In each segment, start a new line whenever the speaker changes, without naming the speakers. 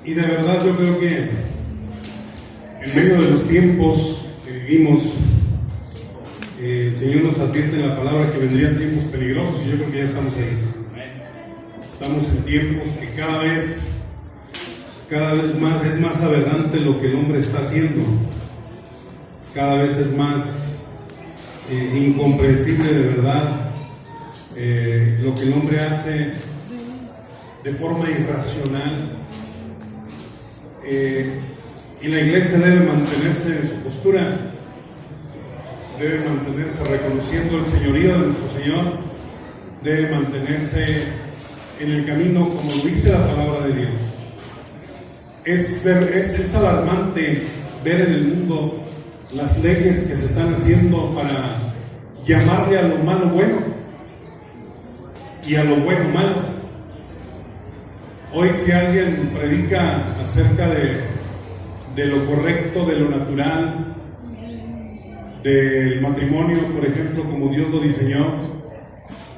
Y de verdad yo creo que en medio de los tiempos que vivimos, el Señor nos advierte en la palabra que vendrían tiempos peligrosos, y yo creo que ya estamos ahí. Estamos en tiempos que cada vez más es más aberrante lo que el hombre está haciendo. Cada vez es más incomprensible de verdad lo que el hombre hace de forma irracional. Y la iglesia debe mantenerse en su postura, debe mantenerse reconociendo el señorío de nuestro Señor, debe mantenerse en el camino como lo dice la palabra de Dios. Es alarmante ver en el mundo las leyes que se están haciendo para llamarle a lo malo bueno y a lo bueno malo. Hoy, si alguien predica acerca de lo correcto, de lo natural, del matrimonio, por ejemplo, como Dios lo diseñó,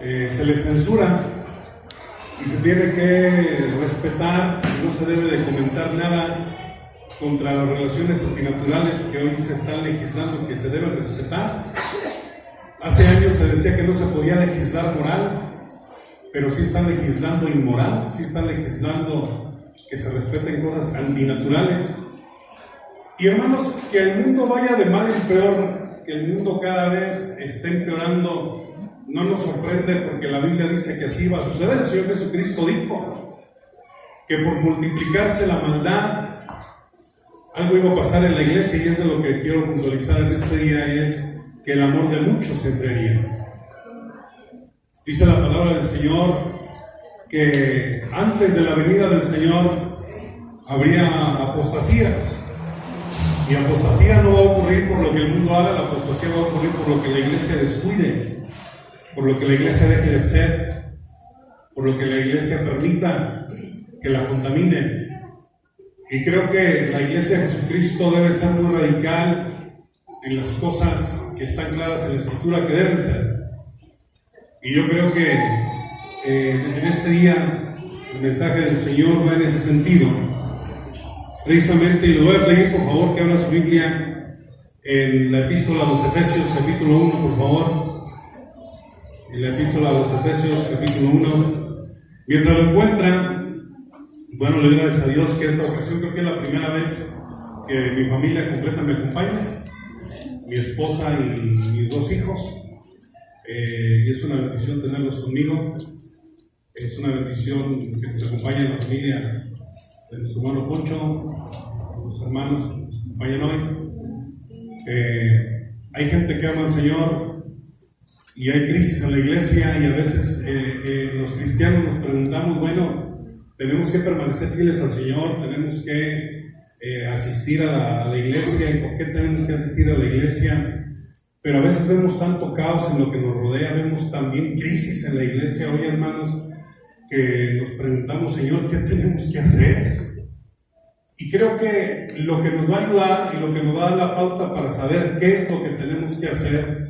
se les censura y se tiene que respetar, no se debe de comentar nada contra las relaciones antinaturales que hoy se están legislando, que se deben respetar. Hace años se decía que no se podía legislar moral, pero sí están legislando inmoral, sí están legislando que se respeten cosas antinaturales. Y hermanos, que el mundo vaya de mal en peor, que el mundo cada vez esté empeorando, no nos sorprende, porque la Biblia dice que así va a suceder. El Señor Jesucristo dijo que por multiplicarse la maldad, algo iba a pasar en la iglesia, y es de lo que quiero puntualizar en este día, es que el amor de muchos se enfriaría. Dice la palabra del Señor que antes de la venida del Señor habría apostasía. Y apostasía no va a ocurrir por lo que el mundo haga, la apostasía va a ocurrir por lo que la iglesia descuide, por lo que la iglesia deje de ser, por lo que la iglesia permita que la contamine. Y creo que la iglesia de Jesucristo debe ser muy radical en las cosas que están claras en la Escritura que deben ser. Y yo creo que en este día el mensaje del Señor va en ese sentido, precisamente. Y le voy a pedir por favor que abra su Biblia en la epístola a los Efesios, capítulo 1, por favor. En la epístola a los Efesios, capítulo 1. Mientras lo encuentran, bueno, le doy gracias a Dios que esta ocasión creo que es la primera vez que mi familia completa me acompaña, mi esposa y mis dos hijos. Y es una bendición tenerlos conmigo. Es una bendición que nos acompañe en la familia de nuestro hermano Poncho, los hermanos que nos acompañan hoy. Hay gente que ama al Señor y hay crisis en la iglesia, y a veces los cristianos nos preguntamos, bueno, tenemos que permanecer fieles al Señor, tenemos que asistir a la iglesia. ¿Y por qué tenemos que asistir a la iglesia? Pero a veces vemos tanto caos en lo que nos rodea, vemos también crisis en la iglesia hoy, hermanos, que nos preguntamos, Señor, ¿qué tenemos que hacer? Y creo que lo que nos va a ayudar y lo que nos va a dar la pauta para saber qué es lo que tenemos que hacer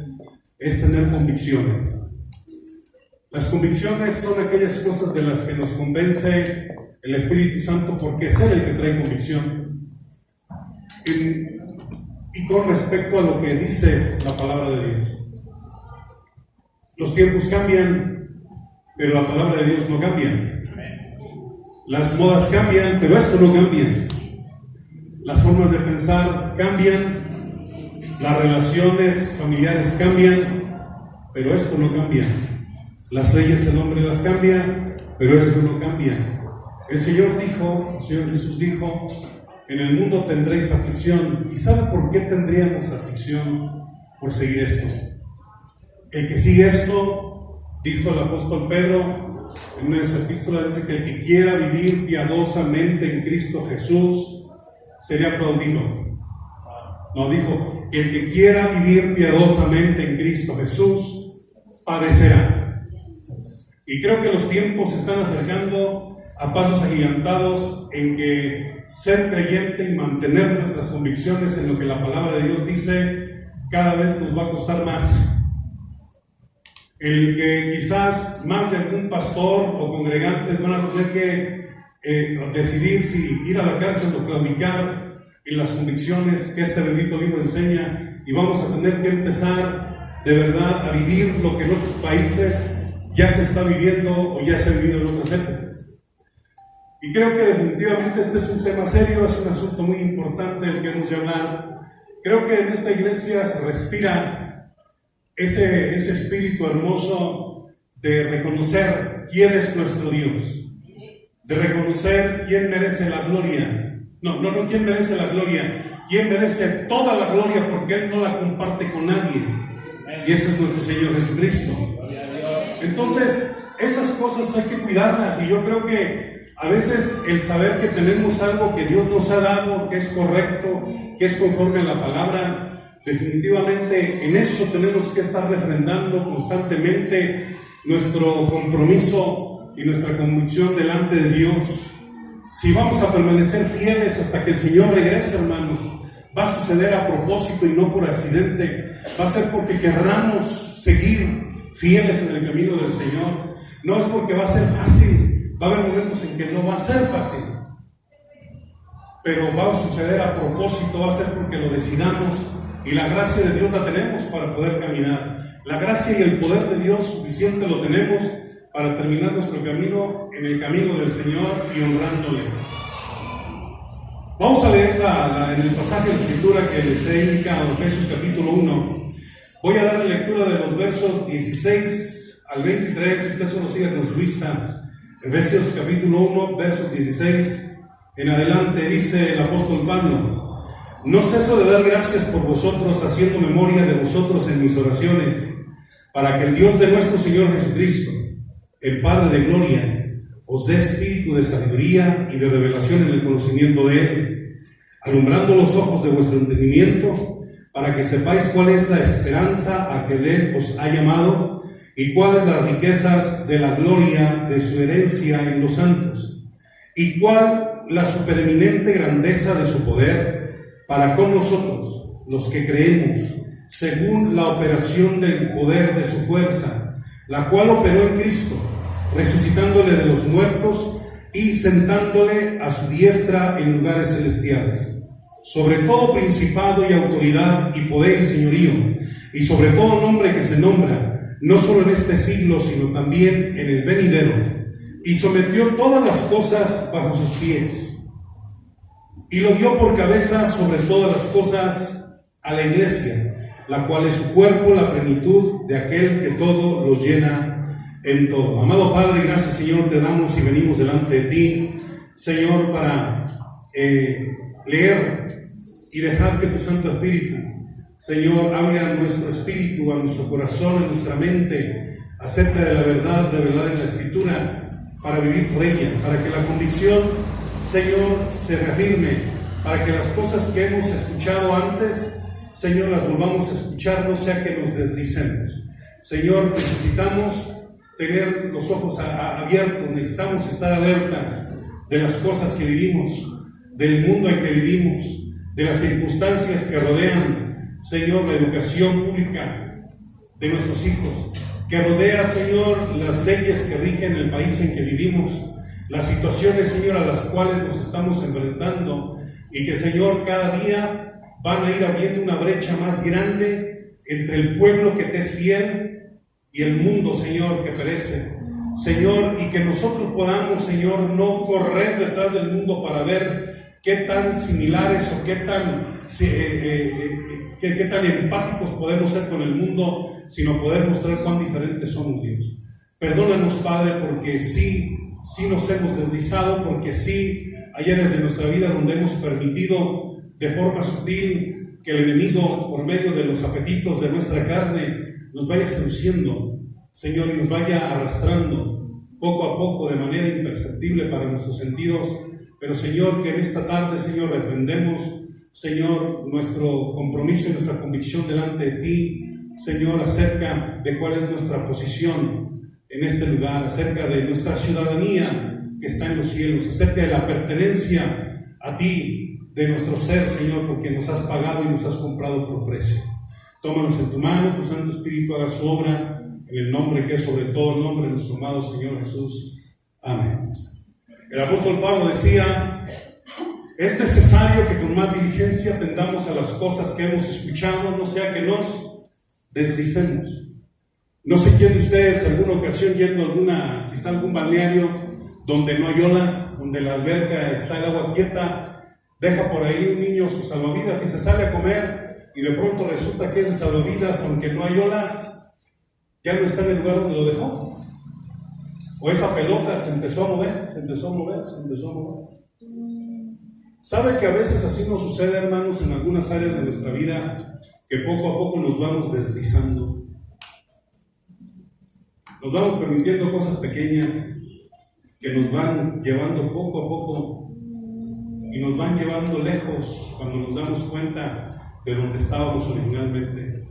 es tener convicciones. Las convicciones son aquellas cosas de las que nos convence el Espíritu Santo, porque es Él el que trae convicción. Y con respecto a lo que dice la palabra de Dios. Los tiempos cambian, pero la palabra de Dios no cambia. Las modas cambian, pero esto no cambia. Las formas de pensar cambian, las relaciones familiares cambian, pero esto no cambia. Las leyes el hombre las cambia, pero esto no cambia. El Señor Jesús dijo, en el mundo tendréis aflicción. ¿Y sabe por qué tendríamos aflicción? Por seguir esto. El que sigue esto, dijo el apóstol Pedro en una de sus epístolas, dice que el que quiera vivir piadosamente en Cristo Jesús sería aplaudido. No, dijo que el que quiera vivir piadosamente en Cristo Jesús padecerá. Y creo que los tiempos se están acercando a pasos agigantados en que ser creyente y mantener nuestras convicciones en lo que la palabra de Dios dice cada vez nos va a costar más. El que quizás más de algún pastor o congregantes van a tener que decidir si ir a la cárcel o claudicar en las convicciones que este bendito libro enseña, y vamos a tener que empezar de verdad a vivir lo que en otros países ya se está viviendo o ya se ha vivido en otras épocas. Y creo que definitivamente este es un tema serio, es un asunto muy importante del que hemos de hablar. Creo que en esta iglesia se respira ese espíritu hermoso de reconocer quién es nuestro Dios, de reconocer quién merece la gloria. No quién merece la gloria, quién merece toda la gloria, porque Él no la comparte con nadie. Y ese es nuestro Señor Jesucristo. Entonces, esas cosas hay que cuidarlas, y yo creo que a veces el saber que tenemos algo que Dios nos ha dado, que es correcto, que es conforme a la palabra, definitivamente en eso tenemos que estar refrendando constantemente nuestro compromiso y nuestra convicción delante de Dios. Si vamos a permanecer fieles hasta que el Señor regrese, hermanos, va a suceder a propósito y no por accidente. Va a ser porque querramos seguir fieles en el camino del Señor. No es porque va a ser fácil. Va a haber momentos en que no va a ser fácil, pero va a suceder a propósito, va a ser porque lo decidamos, y la gracia de Dios la tenemos para poder caminar. La gracia y el poder de Dios suficiente lo tenemos para terminar nuestro camino en el camino del Señor y honrándole. Vamos a leer en el pasaje de la Escritura que les he indicado, Efesios capítulo 1. Voy a dar lectura de los versos 16 al 23, usted solo sigue con su vista. Efesios capítulo 1, versos 16 en adelante, dice el apóstol Pablo: no ceso de dar gracias por vosotros, haciendo memoria de vosotros en mis oraciones, para que el Dios de nuestro Señor Jesucristo, el Padre de gloria, os dé espíritu de sabiduría y de revelación en el conocimiento de Él, alumbrando los ojos de vuestro entendimiento, para que sepáis cuál es la esperanza a que Él os ha llamado, y cuáles las riquezas de la gloria de su herencia en los santos, y cuál la supereminente grandeza de su poder para con nosotros, los que creemos, según la operación del poder de su fuerza, la cual operó en Cristo, resucitándole de los muertos y sentándole a su diestra en lugares celestiales, sobre todo principado y autoridad y poder y señorío, y sobre todo nombre que se nombra, no solo en este siglo, sino también en el venidero, y sometió todas las cosas bajo sus pies, y lo dio por cabeza sobre todas las cosas a la iglesia, la cual es su cuerpo, la plenitud de aquel que todo lo llena en todo. Amado Padre, gracias, Señor, te damos y venimos delante de ti, Señor, para leer y dejar que tu Santo Espíritu, Señor, hable a nuestro espíritu, a nuestro corazón, a nuestra mente, acerca de la verdad revelada en la Escritura, para vivir por ella, para que la convicción, Señor, se reafirme, para que las cosas que hemos escuchado antes, Señor, las volvamos a escuchar, no sea que nos deslicemos. Señor, necesitamos tener los ojos abiertos, necesitamos estar alertas de las cosas que vivimos, del mundo en que vivimos, de las circunstancias que rodean, Señor, la educación pública de nuestros hijos, que rodea, Señor, las leyes que rigen el país en que vivimos, las situaciones, Señor, a las cuales nos estamos enfrentando, y que, Señor, cada día van a ir abriendo una brecha más grande entre el pueblo que te es fiel y el mundo, Señor, que perece. Señor, y que nosotros podamos, Señor, no correr detrás del mundo para ver qué tan similares o qué tan empáticos podemos ser con el mundo, sino poder mostrar cuán diferentes somos, Dios. Perdónanos, Padre, porque sí nos hemos deslizado, porque sí hay áreas de nuestra vida donde hemos permitido de forma sutil que el enemigo, por medio de los apetitos de nuestra carne, nos vaya seduciendo, Señor, y nos vaya arrastrando poco a poco de manera imperceptible para nuestros sentidos. Pero, Señor, que en esta tarde, Señor, refrendemos, Señor, nuestro compromiso y nuestra convicción delante de ti, Señor, acerca de cuál es nuestra posición en este lugar, acerca de nuestra ciudadanía que está en los cielos, acerca de la pertenencia a ti, de nuestro ser, Señor, porque nos has pagado y nos has comprado por precio. Tómanos en tu mano, tu Santo Espíritu haga su obra, en el nombre que es sobre todo el nombre de nuestro amado Señor Jesús. Amén. El apóstol Pablo decía: es necesario que con más diligencia atendamos a las cosas que hemos escuchado, no sea que nos deslicemos. No sé quién de ustedes alguna ocasión yendo a quizá algún balneario donde no hay olas, donde la alberca está el agua quieta, deja por ahí un niño sus salvavidas y se sale a comer, y de pronto resulta que ese salvavidas, aunque no hay olas, ya no está en el lugar donde lo dejó. O esa pelota se empezó a mover. ¿Sabe que a veces así nos sucede, hermanos, en algunas áreas de nuestra vida, que poco a poco nos vamos deslizando? Nos vamos permitiendo cosas pequeñas que nos van llevando poco a poco y nos van llevando lejos cuando nos damos cuenta de donde estábamos originalmente.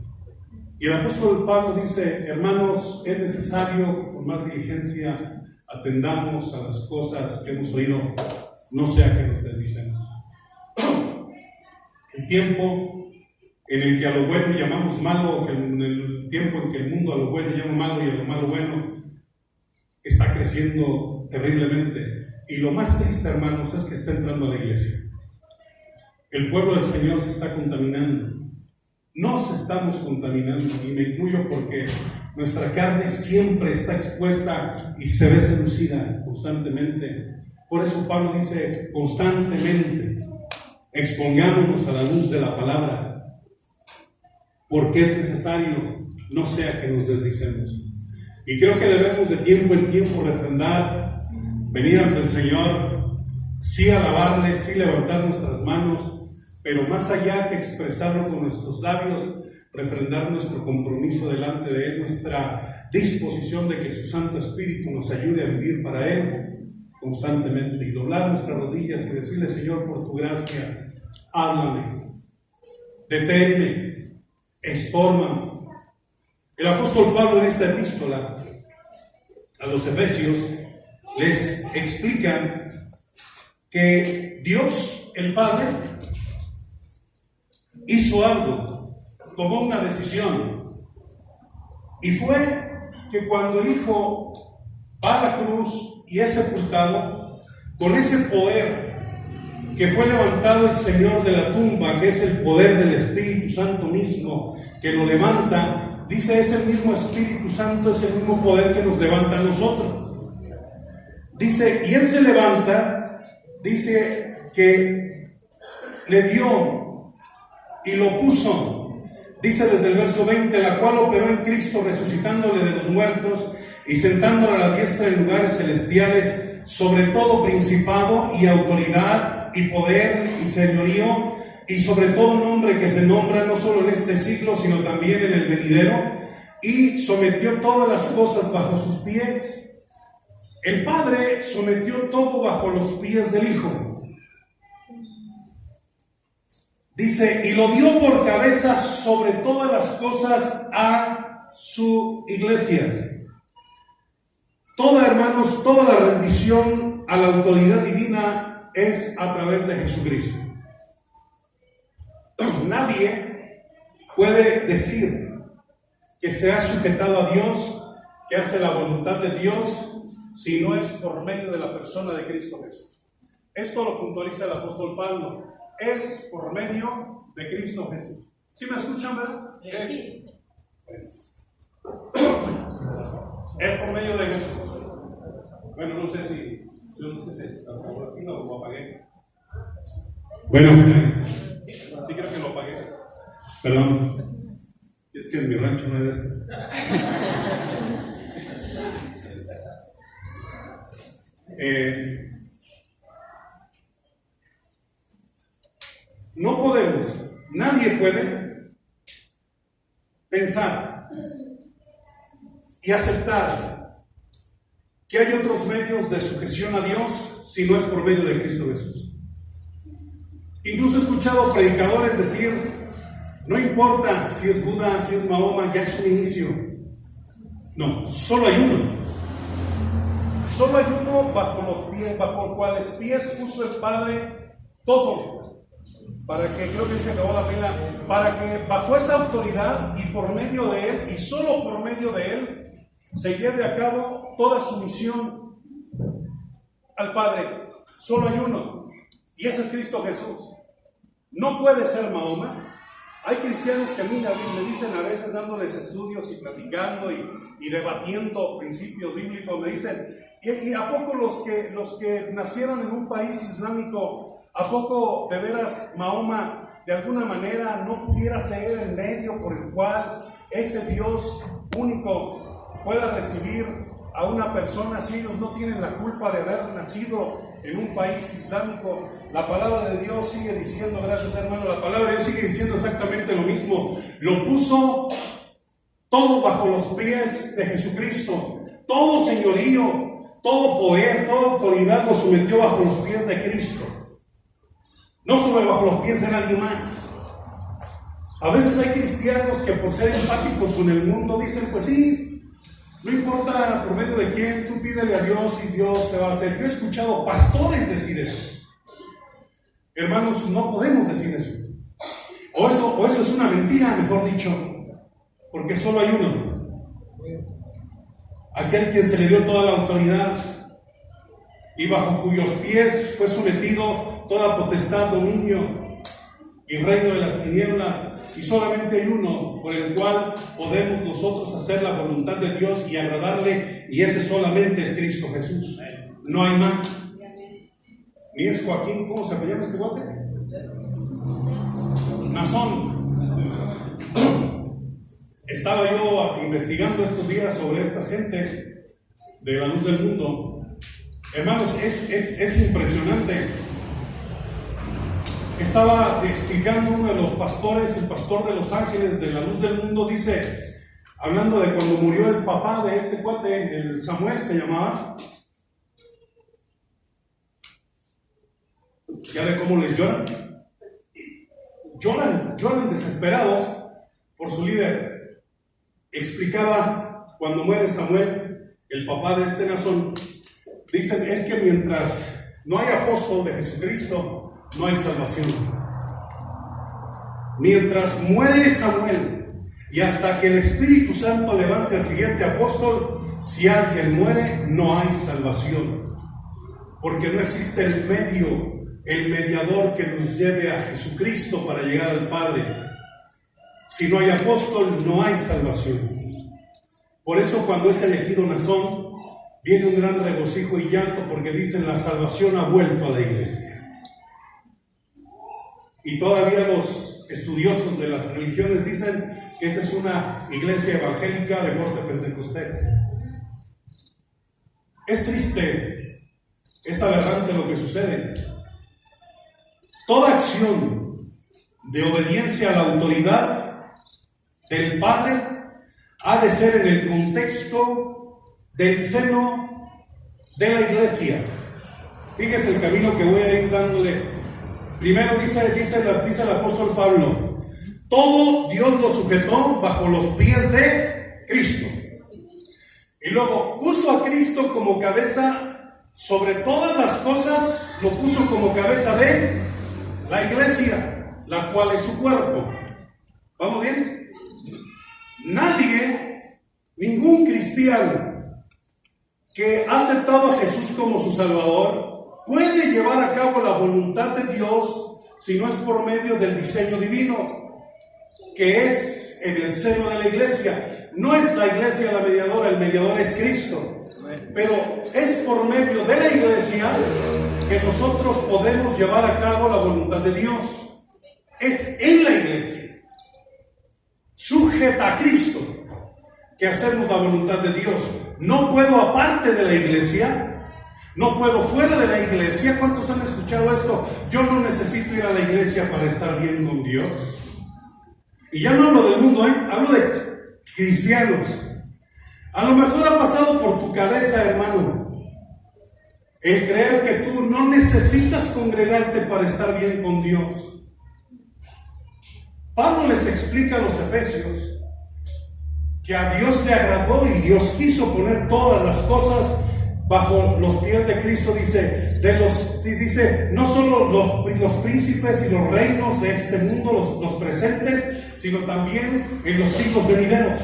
Y el apóstol Pablo dice: hermanos, es necesario que con más diligencia atendamos a las cosas que hemos oído, no sea que nos deslicemos. El tiempo en el que a lo bueno llamamos malo, en el tiempo en que el mundo a lo bueno llama malo y a lo malo bueno, está creciendo terriblemente. Y lo más triste, hermanos, es que está entrando a la iglesia. El pueblo del Señor se está contaminando. Nos estamos contaminando, y me incluyo, porque nuestra carne siempre está expuesta y se ve seducida constantemente. Por eso Pablo dice constantemente: expongámonos a la luz de la palabra, porque es necesario, no sea que nos deslicemos. Y creo que debemos de tiempo en tiempo refrendar, venir ante el Señor, sí alabarle, sí levantar nuestras manos, pero más allá que expresarlo con nuestros labios, refrendar nuestro compromiso delante de Él, nuestra disposición de que su Santo Espíritu nos ayude a vivir para Él constantemente, y doblar nuestras rodillas y decirle: Señor, por tu gracia, háblame, deténme, estórmame. El apóstol Pablo en esta epístola a los Efesios les explica que Dios, el Padre, hizo algo, tomó una decisión, y fue que cuando el Hijo va a la cruz y es sepultado, con ese poder que fue levantado el Señor de la tumba, que es el poder del Espíritu Santo mismo que lo levanta, dice: es el mismo Espíritu Santo, es el mismo poder que nos levanta a nosotros. Dice, y Él se levanta, dice que le dio y lo puso, dice desde el verso 20, la cual operó en Cristo, resucitándole de los muertos y sentándole a la diestra en lugares celestiales, sobre todo principado y autoridad y poder y señorío, y sobre todo nombre que se nombra no solo en este siglo, sino también en el venidero, y sometió todas las cosas bajo sus pies. El Padre sometió todo bajo los pies del Hijo. Dice, y lo dio por cabeza sobre todas las cosas a su iglesia. Toda, hermanos, toda la rendición a la autoridad divina es a través de Jesucristo. Nadie puede decir que se ha sujetado a Dios, que hace la voluntad de Dios, si no es por medio de la persona de Cristo Jesús. Esto lo puntualiza el apóstol Pablo. Es por medio de Cristo Jesús. ¿Sí me escuchan, verdad? Sí. Es por medio de Jesús. Bueno, no sé si lo apagué. Bueno, sí creo que lo apagué. Perdón. Es que en mi rancho no es este. No podemos, nadie puede pensar y aceptar que hay otros medios de sujeción a Dios si no es por medio de Cristo Jesús. Incluso he escuchado predicadores decir, no importa si es Buda, si es Mahoma, ya es un inicio. No, solo hay uno. Solo hay uno bajo los pies, bajo cuales pies puso el Padre todo, para que, creo que se acabó la pila, para que bajo esa autoridad y por medio de Él, y solo por medio de Él, se lleve a cabo toda su misión.
al Padre, solo hay uno, y ese es Cristo Jesús. No puede ser Mahoma. Hay cristianos que a mí me dicen a veces, dándoles estudios y platicando y debatiendo principios bíblicos, me dicen, ¿y a poco los que nacieron en un país islámico, a poco de veras Mahoma de alguna manera no pudiera ser el medio por el cual ese Dios único pueda recibir a una persona si ellos no tienen la culpa de haber nacido en un país islámico? La palabra de Dios sigue diciendo, gracias hermano, la palabra de Dios sigue diciendo exactamente lo mismo. Lo puso todo bajo los pies de Jesucristo. Todo señorío, todo poder, toda autoridad lo sometió bajo los pies de Cristo. No sobre bajo los pies de nadie más. A veces hay cristianos que por ser empáticos con el mundo dicen, pues sí, no importa por medio de quién, tú pídele a Dios y Dios te va a hacer. Yo he escuchado pastores decir eso. Hermanos, no podemos decir eso. O eso es una mentira, mejor dicho, porque solo hay uno. Aquel quien se le dio toda la autoridad y bajo cuyos pies fue sometido toda potestad, dominio y reino de las tinieblas. Y solamente hay uno por el cual podemos nosotros hacer la voluntad de Dios y agradarle, y ese solamente es Cristo Jesús. No hay más. Ni es Joaquín, ¿cómo se llama este guate? Nazón. Estaba yo investigando estos días sobre esta gente de la luz del mundo. Hermanos, es impresionante. Estaba explicando uno de los pastores, el pastor de Los Ángeles, de la luz del mundo, dice, hablando de cuando murió el papá de este cuate, el Samuel se llamaba. ¿Ya ve cómo les lloran? Lloran desesperados por su líder. Explicaba cuando muere Samuel, el papá de este Nazón, dicen, es que mientras no hay apóstol de Jesucristo, no hay salvación. Mientras muere Samuel y hasta que el Espíritu Santo levante al siguiente apóstol, si alguien muere, no hay salvación. Porque no existe el medio, el mediador que nos lleve a Jesucristo para llegar al Padre. Si no hay apóstol, no hay salvación. Por eso cuando es elegido Nazón, viene un gran regocijo y llanto, porque dicen, la salvación ha vuelto a la iglesia. Y todavía los estudiosos de las religiones dicen que esa es una iglesia evangélica de corte pentecostés. Es triste, es aberrante lo que sucede. Toda acción de obediencia a la autoridad del Padre ha de ser en el contexto del seno de la iglesia. Fíjese el camino que voy a ir dándole. Primero dice el apóstol Pablo, todo Dios lo sujetó bajo los pies de Cristo. Y luego puso a Cristo como cabeza sobre todas las cosas, lo puso como cabeza de la iglesia, la cual es su cuerpo. ¿Vamos bien? Nadie, ningún cristiano que ha aceptado a Jesús como su Salvador puede llevar a cabo la voluntad de Dios si no es por medio del diseño divino, que es en el seno de la iglesia. No es la iglesia la mediadora, el mediador es Cristo, pero es por medio de la iglesia que nosotros podemos llevar a cabo la voluntad de Dios. Es en la iglesia, sujeta a Cristo, que hacemos la voluntad de Dios. No puedo aparte de la iglesia. No puedo fuera de la iglesia. ¿Cuántos han escuchado esto? Yo no necesito ir a la iglesia para estar bien con Dios. Y ya no hablo del mundo, hablo de cristianos. A lo mejor ha pasado por tu cabeza, hermano, el creer que tú no necesitas congregarte para estar bien con Dios. Pablo les explica a los efesios que a Dios le agradó y Dios quiso poner todas las cosas bajo los pies de Cristo. Dice, no solo los príncipes y los reinos de este mundo, los presentes, sino también en los siglos venideros.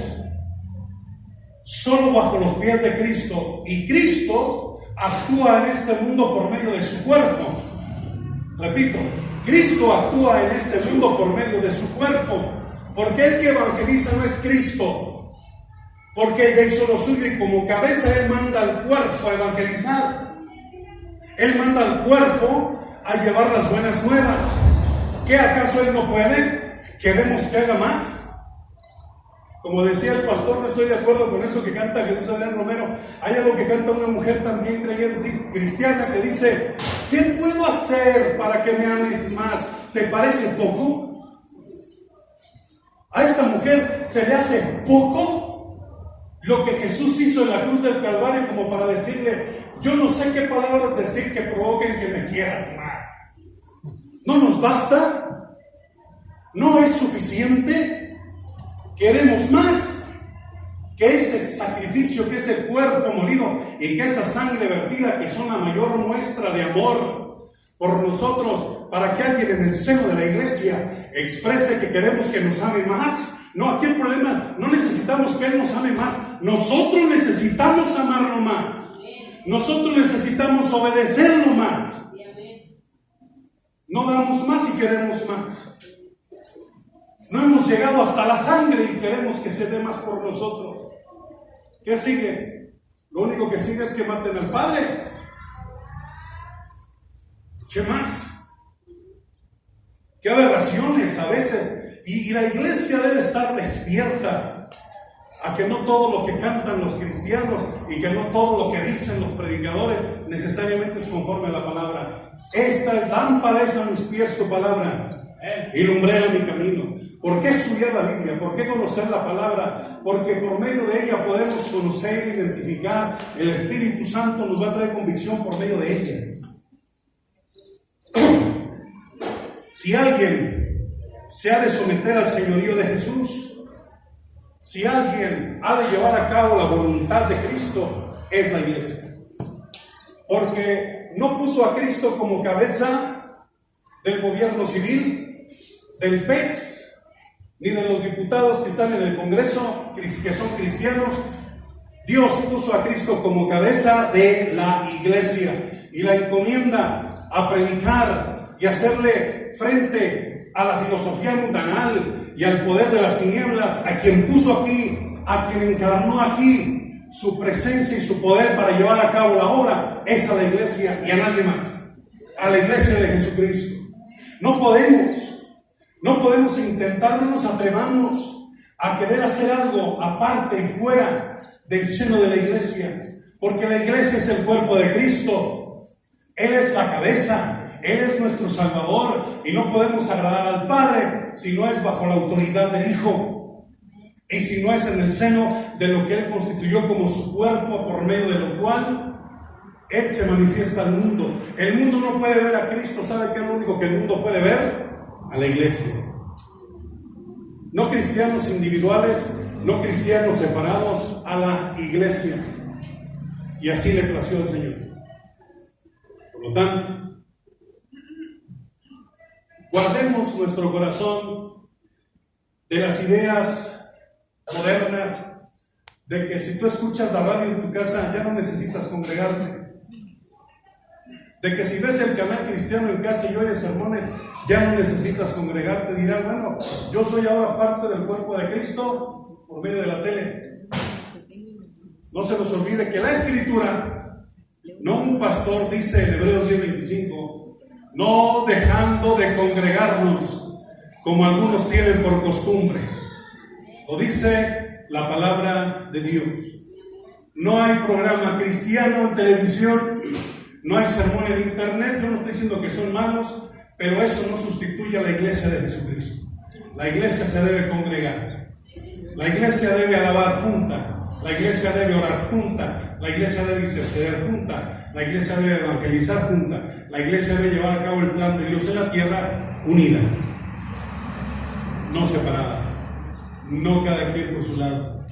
Solo bajo los pies de Cristo. Y Cristo actúa en este mundo por medio de su cuerpo. Repito, Cristo actúa en este mundo por medio de su cuerpo, porque el que evangeliza no es Cristo, porque ella hizo lo suyo y como cabeza Él manda al cuerpo a evangelizar. Él manda al cuerpo a llevar las buenas nuevas. ¿Qué acaso Él no puede? ¿Queremos que haga más? Como decía el pastor, no estoy de acuerdo con eso que canta Jesús Adrián Romero. Hay algo que canta una mujer también creyente cristiana que dice: ¿qué puedo hacer para que me ames más? ¿Te parece poco? A esta mujer se le hace poco lo que Jesús hizo en la cruz del Calvario, como para decirle: yo no sé qué palabras decir que provoquen que me quieras más. ¿No nos basta? ¿No es suficiente? Queremos más que ese sacrificio, que ese cuerpo molido y que esa sangre vertida, que son la mayor muestra de amor por nosotros, para que alguien en el seno de la iglesia exprese que queremos que nos ame más. No, aquí el problema, no necesitamos que Él nos ame más, nosotros necesitamos amarlo más, nosotros necesitamos obedecerlo más. No damos más y queremos más. No hemos llegado hasta la sangre y queremos que se dé más por nosotros. ¿Qué sigue? Lo único que sigue es que maten al Padre. ¿Qué más? ¿Qué aberraciones a veces? Y la iglesia debe estar despierta a que no todo lo que cantan los cristianos y que no todo lo que dicen los predicadores necesariamente es conforme a la palabra. Esta es lámpara, es a mis pies tu palabra y lumbrera mi camino. ¿Por qué estudiar la Biblia? ¿Por qué conocer la palabra? Porque por medio de ella podemos conocer e identificar. El Espíritu Santo nos va a traer convicción por medio de ella. Si alguien se ha de someter al señorío de Jesús, si alguien ha de llevar a cabo la voluntad de Cristo, es la iglesia. Porque no puso a Cristo como cabeza del gobierno civil, del PES, ni de los diputados que están en el Congreso, que son cristianos. Dios puso a Cristo como cabeza de la iglesia y la encomienda a predicar y hacerle frente a la filosofía mundanal y al poder de las tinieblas, a quien puso aquí, a quien encarnó aquí su presencia y su poder para llevar a cabo la obra, es a la iglesia y a nadie más, a la iglesia de Jesucristo. No podemos intentar, no nos atrevamos a querer hacer algo aparte y fuera del seno de la iglesia, porque la iglesia es el cuerpo de Cristo. Él es la cabeza, Él es nuestro Salvador, y no podemos agradar al Padre si no es bajo la autoridad del Hijo, y si no es en el seno de lo que Él constituyó como su cuerpo, por medio de lo cual Él se manifiesta al mundo. El mundo no puede ver a Cristo. ¿Sabe qué es lo único que el mundo puede ver? A la iglesia. No cristianos individuales, no cristianos separados, a la iglesia. Y así le plació al Señor. Por lo tanto, guardemos nuestro corazón de las ideas modernas, de que si tú escuchas la radio en tu casa ya no necesitas congregarte, de que si ves el canal cristiano en casa y oyes sermones ya no necesitas congregarte. Dirás: bueno, yo soy ahora parte del cuerpo de Cristo por medio de la tele. No se nos olvide que la Escritura, no un pastor, dice en Hebreos 10:25, no dejando de congregarnos como algunos tienen por costumbre. Lo dice la palabra de Dios. No hay programa cristiano en televisión, no hay sermón en internet. Yo no estoy diciendo que son malos, pero eso no sustituye a la iglesia de Jesucristo. La iglesia se debe congregar, la iglesia debe alabar junta, la iglesia debe orar junta, la iglesia debe interceder junta, la iglesia debe evangelizar junta, la iglesia debe llevar a cabo el plan de Dios en la tierra unida, no separada, no cada quien por su lado.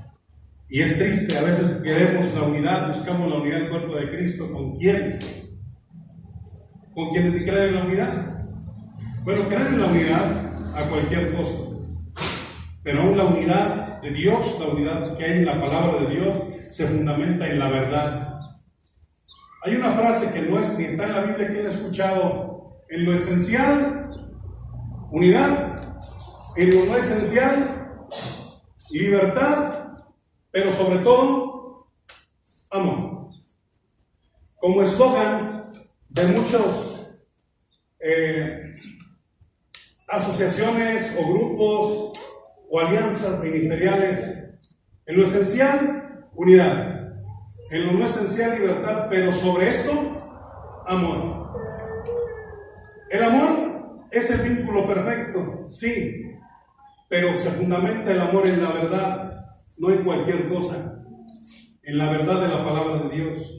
Y es triste, a veces queremos la unidad, buscamos la unidad del cuerpo de Cristo. ¿Con quién? ¿Con quienes creen en la unidad? Bueno, creen en la unidad a cualquier costo, pero aún la unidad de Dios, la unidad que hay en la palabra de Dios, se fundamenta en la verdad. Hay una frase que no es ni está en la Biblia, que he escuchado: en lo esencial, unidad; en lo no esencial, libertad, pero sobre todo, amor. Como eslogan de muchas asociaciones o grupos o alianzas ministeriales: en lo esencial, unidad; en lo no esencial, libertad, pero sobre esto, amor. El amor es el vínculo perfecto, sí, pero se fundamenta el amor en la verdad, no en cualquier cosa, en la verdad de la palabra de Dios.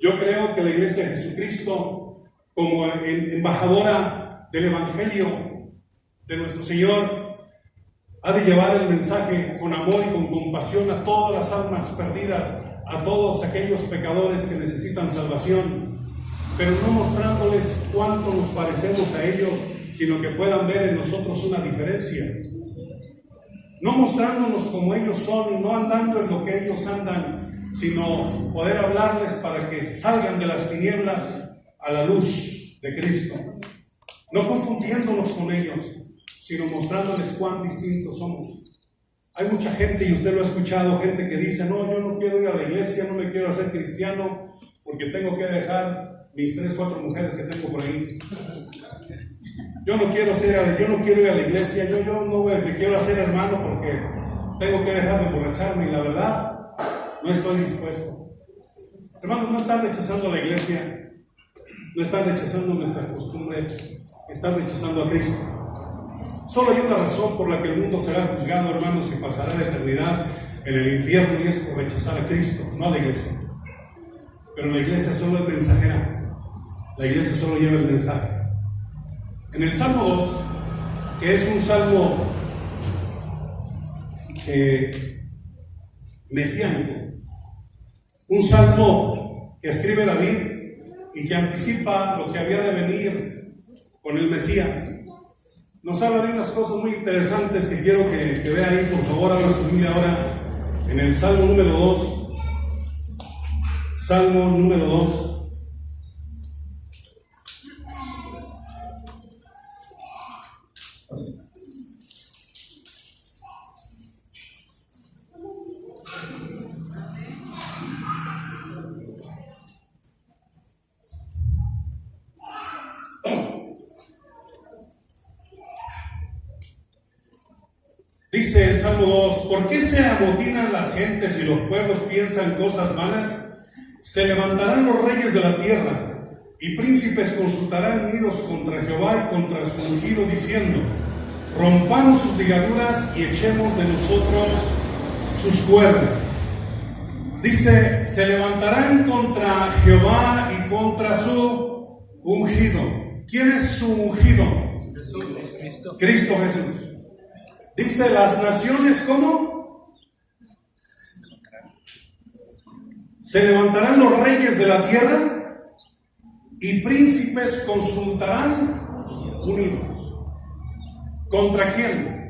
Yo creo que la Iglesia de Jesucristo, como embajadora del Evangelio de nuestro Señor, ha de llevar el mensaje con amor y con compasión a todas las almas perdidas, a todos aquellos pecadores que necesitan salvación, pero no mostrándoles cuánto nos parecemos a ellos, sino que puedan ver en nosotros una diferencia. No mostrándonos como ellos son y no andando en lo que ellos andan, sino poder hablarles para que salgan de las tinieblas a la luz de Cristo. No confundiéndonos con ellos, sino mostrándoles cuán distintos somos. Hay mucha gente, y usted lo ha escuchado, gente que dice: no, yo no quiero ir a la iglesia, no me quiero hacer cristiano, porque tengo que dejar mis 3, 4 mujeres que tengo por ahí. Yo no quiero ir a la iglesia, yo no me quiero hacer hermano porque tengo que dejar de emborracharme, y la verdad, no estoy dispuesto. Hermanos, no están rechazando la iglesia, no están rechazando nuestras costumbres, están rechazando a Cristo. Solo hay una razón por la que el mundo será juzgado, hermanos, y pasará la eternidad en el infierno, y es por rechazar a Cristo, no a la iglesia. Pero la iglesia solo es mensajera, la iglesia solo lleva el mensaje. En el Salmo 2, que es un salmo mesiánico, un salmo que escribe David y que anticipa lo que había de venir con el Mesías, nos habla de unas cosas muy interesantes que quiero que vea ahí. Por favor, abra su Biblia ahora en el Salmo número 2. Salmo número 2. Dice el Salmo 2: ¿por qué se amotinan las gentes y los pueblos piensan cosas malas? Se levantarán los reyes de la tierra, y príncipes consultarán unidos contra Jehová y contra su ungido, diciendo: rompamos sus ligaduras y echemos de nosotros sus cuerdas. Dice: se levantarán contra Jehová y contra su ungido. ¿Quién es su ungido? Jesús. Cristo Jesús. Dice: las naciones, ¿cómo? Se levantarán los reyes de la tierra, y príncipes consultarán unidos. ¿Contra quién?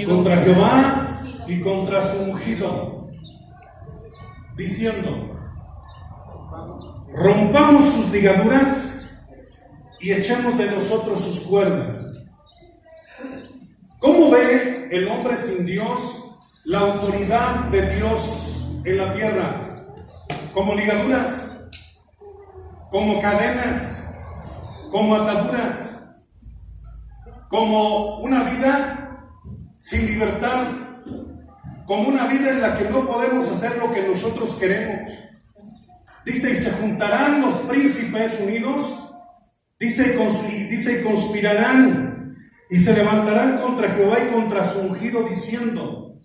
Contra Jehová y contra su ungido, diciendo: rompamos sus ligaduras y echemos de nosotros sus cuerdas. ¿Cómo ve el hombre sin Dios la autoridad de Dios en la tierra? Como ligaduras, como cadenas, como ataduras, como una vida sin libertad, como una vida en la que no podemos hacer lo que nosotros queremos. Dice: y se juntarán los príncipes unidos, dice y conspirarán, y se levantarán contra Jehová y contra su ungido, diciendo: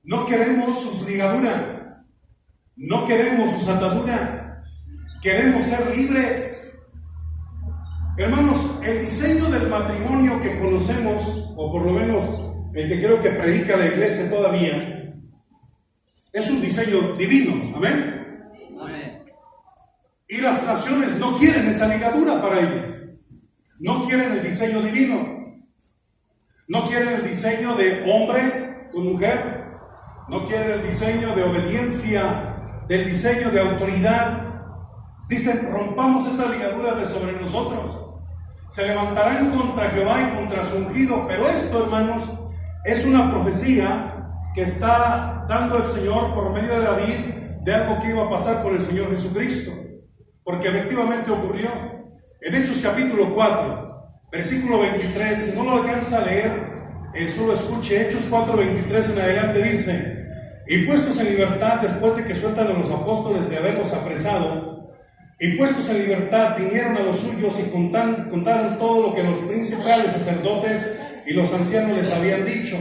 no queremos sus ligaduras, no queremos sus ataduras, queremos ser libres. Hermanos, el diseño del matrimonio que conocemos, o por lo menos el que creo que predica la iglesia todavía, es un diseño divino. Amén. Amén. Y las naciones no quieren esa ligadura para ellos. No quieren el diseño divino, no quieren el diseño de hombre con mujer, no quiere el diseño de obediencia, del diseño de autoridad. Dicen, rompamos esa ligadura de sobre nosotros. Se levantarán contra Jehová y contra su ungido. Pero esto, hermanos, es una profecía que está dando el Señor por medio de David de algo que iba a pasar con el Señor Jesucristo, porque efectivamente ocurrió. En Hechos capítulo 4, versículo 23, si no lo alcanza a leer, solo escuche. Hechos 4:23 en adelante dice: y puestos en libertad, después de que sueltan a los apóstoles de haberlos apresado, y puestos en libertad, vinieron a los suyos y contaron todo lo que los principales sacerdotes y los ancianos les habían dicho.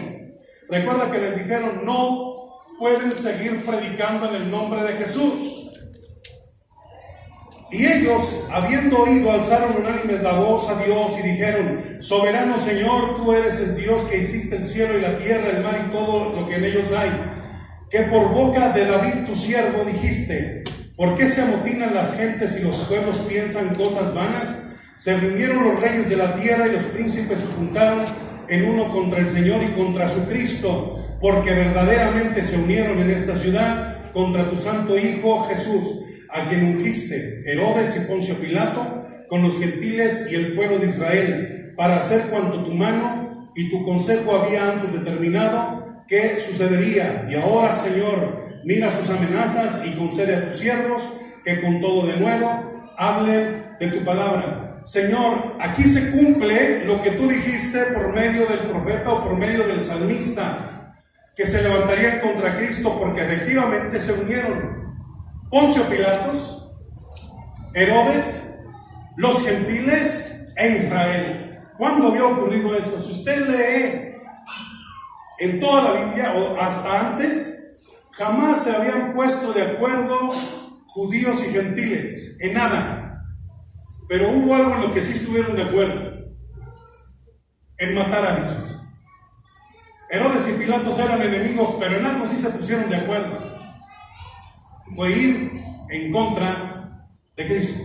Recuerda que les dijeron: no pueden seguir predicando en el nombre de Jesús. Y ellos, habiendo oído, alzaron unánimes la voz a Dios y dijeron: soberano Señor, tú eres el Dios que hiciste el cielo y la tierra, el mar y todo lo que en ellos hay, que por boca de David tu siervo dijiste: ¿por qué se amotinan las gentes y los pueblos piensan cosas vanas? Se reunieron los reyes de la tierra y los príncipes se juntaron en uno contra el Señor y contra su Cristo, porque verdaderamente se unieron en esta ciudad contra tu santo Hijo Jesús, a quien ungiste, Herodes y Poncio Pilato, con los gentiles y el pueblo de Israel, para hacer cuanto tu mano y tu consejo había antes determinado que sucedería. Y ahora, Señor, mira sus amenazas y concede a tus siervos que con todo denuedo hablen de tu palabra. Señor, aquí se cumple lo que tú dijiste por medio del profeta o por medio del salmista, que se levantarían contra Cristo, porque efectivamente se unieron Poncio Pilatos, Herodes, los gentiles e Israel. ¿Cuándo había ocurrido esto? Si usted lee en toda la Biblia o hasta antes, jamás se habían puesto de acuerdo judíos y gentiles en nada. Pero hubo algo en lo que sí estuvieron de acuerdo: en matar a Jesús. Herodes y Pilatos eran enemigos, pero en algo sí se pusieron de acuerdo: fue ir en contra de Cristo.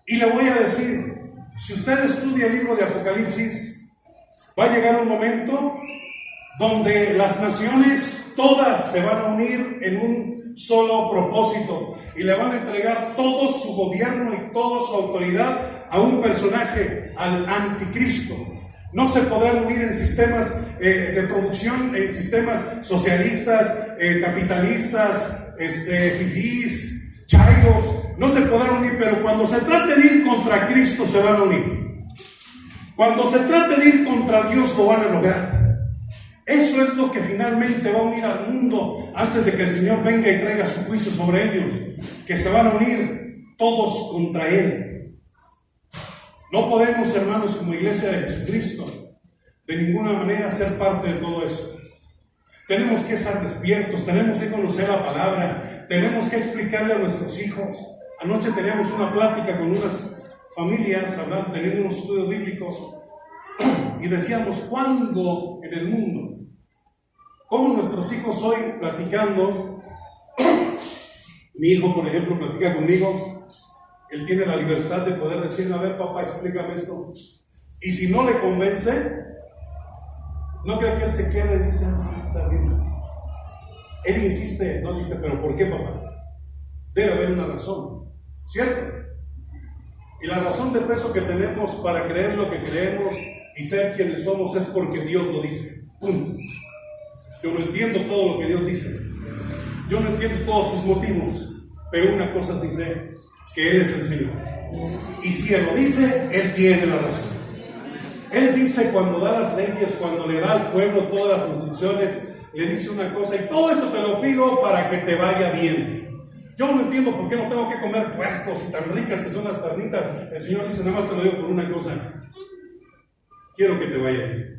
Y le voy a decir, si usted estudia el libro de Apocalipsis, va a llegar un momento donde las naciones todas se van a unir en un solo propósito y le van a entregar todo su gobierno y toda su autoridad a un personaje, al anticristo. No se podrán unir en sistemas de producción, en sistemas socialistas, capitalistas, fifís, chairos. No se podrán unir, pero cuando se trate de ir contra Cristo se van a unir. Cuando se trate de ir contra Dios lo van a lograr. Eso es lo que finalmente va a unir al mundo antes de que el Señor venga y traiga su juicio sobre ellos, que se van a unir todos contra Él. No podemos, hermanos, como iglesia de Jesucristo, de ninguna manera ser parte de todo eso. Tenemos que estar despiertos, tenemos que conocer la palabra, tenemos que explicarle a nuestros hijos. Anoche teníamos una plática con unas familias, teniendo unos estudios bíblicos, y decíamos: ¿cuándo en el mundo? ¿Cómo nuestros hijos hoy platicando? Mi hijo, por ejemplo, platica conmigo. Él tiene la libertad de poder decirme: a ver, papá, explícame esto. Y si no le convence, no creo que él se quede y dice: está bien. Él insiste, no dice: ¿pero por qué, papá? Debe haber una razón, ¿cierto? Y la razón de peso que tenemos para creer lo que creemos y ser quienes somos es porque Dios lo dice. Punto. Yo no entiendo todo lo que Dios dice. Yo no entiendo todos sus motivos. Pero una cosa sí sé: que Él es el Señor. Y si Él lo dice, Él tiene la razón. Él dice, cuando da las leyes, cuando le da al pueblo todas las instrucciones, le dice una cosa: y todo esto te lo pido para que te vaya bien. Yo no entiendo por qué no tengo que comer puercos y tan ricas que son las carnitas. El Señor dice: nada más te lo digo por una cosa: quiero que te vaya bien.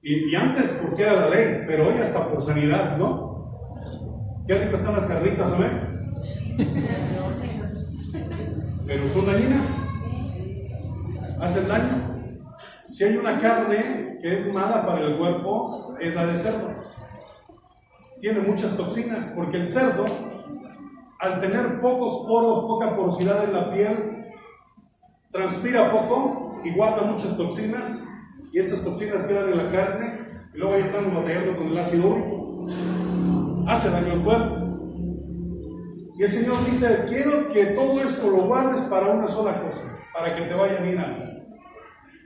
Y antes porque era la ley, pero hoy hasta por sanidad, ¿no? Qué ricas están las carnitas, amén. Pero son dañinas, hacen daño. Si hay una carne que es mala para el cuerpo, es la de cerdo. Tiene muchas toxinas, porque el cerdo, al tener pocos poros, poca porosidad en la piel, transpira poco y guarda muchas toxinas, y esas toxinas quedan en la carne, y luego ahí estamos batallando con el ácido úrico. Hace daño al cuerpo. Y el Señor dice, quiero que todo esto lo guardes para una sola cosa, para que te vaya bien a ti.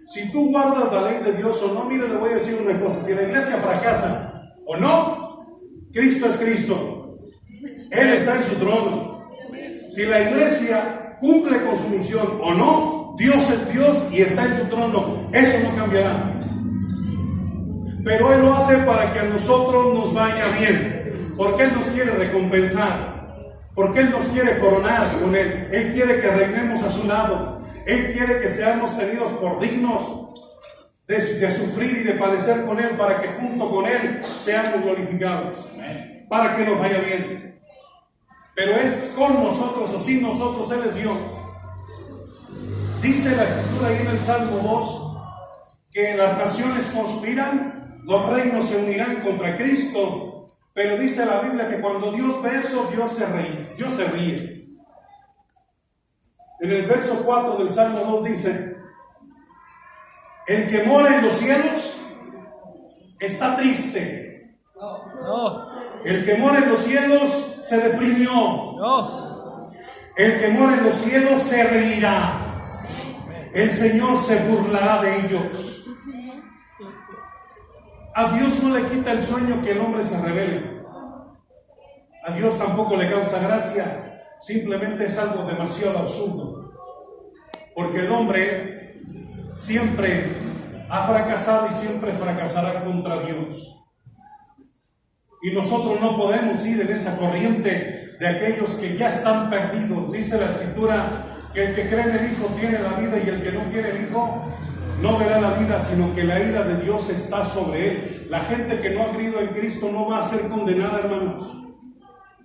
Si tú guardas la ley de Dios o no, mire, le voy a decir una cosa, si la iglesia fracasa o no, Cristo es Cristo. Él está en su trono. Si la iglesia cumple con su misión o no, Dios es Dios y está en su trono. Eso no cambiará. Pero Él lo hace para que a nosotros nos vaya bien, porque Él nos quiere recompensar. Porque Él nos quiere coronar con Él. Él quiere que reinemos a su lado. Él quiere que seamos tenidos por dignos de sufrir y de padecer con Él, para que junto con Él seamos glorificados, para que nos vaya bien. Pero Él es con nosotros o sin nosotros, Él es Dios. Dice la Escritura ahí en el Salmo 2 que las naciones conspiran, los reinos se unirán contra Cristo. Pero dice la Biblia que cuando Dios ve eso, Dios se ríe. En el verso 4 del Salmo 2 dice, el que mora en los cielos está triste. El que mora en los cielos se deprimió. El que mora en los cielos se reirá. El Señor se burlará de ellos. A Dios no le quita el sueño que el hombre se rebele. A Dios tampoco le causa gracia. Simplemente es algo demasiado absurdo. Porque el hombre siempre ha fracasado y siempre fracasará contra Dios. Y nosotros no podemos ir en esa corriente de aquellos que ya están perdidos. Dice la Escritura que el que cree en el Hijo tiene la vida, y el que no quiere el Hijo no verá la vida, sino que la ira de Dios está sobre él. La gente que no ha creído en Cristo no va a ser condenada, hermanos.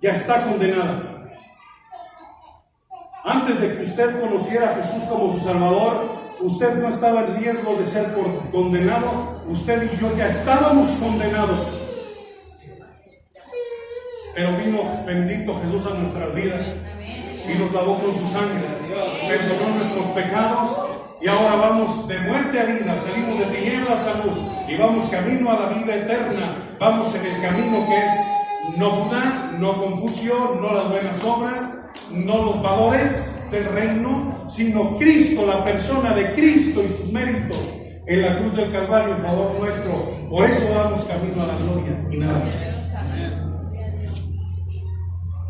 Ya está condenada. Antes de que usted conociera a Jesús como su Salvador, usted no estaba en riesgo de ser condenado. Usted y yo ya estábamos condenados. Pero vino bendito Jesús a nuestras vidas y nos lavó con su sangre, perdonó nuestros pecados. Y ahora vamos de muerte a vida, salimos de tinieblas a luz y vamos camino a la vida eterna. Vamos en el camino que es no duda, no confusión, no las buenas obras, no los valores del reino, sino Cristo, la persona de Cristo y sus méritos en la cruz del Calvario en favor nuestro. Por eso damos camino a la gloria y nada.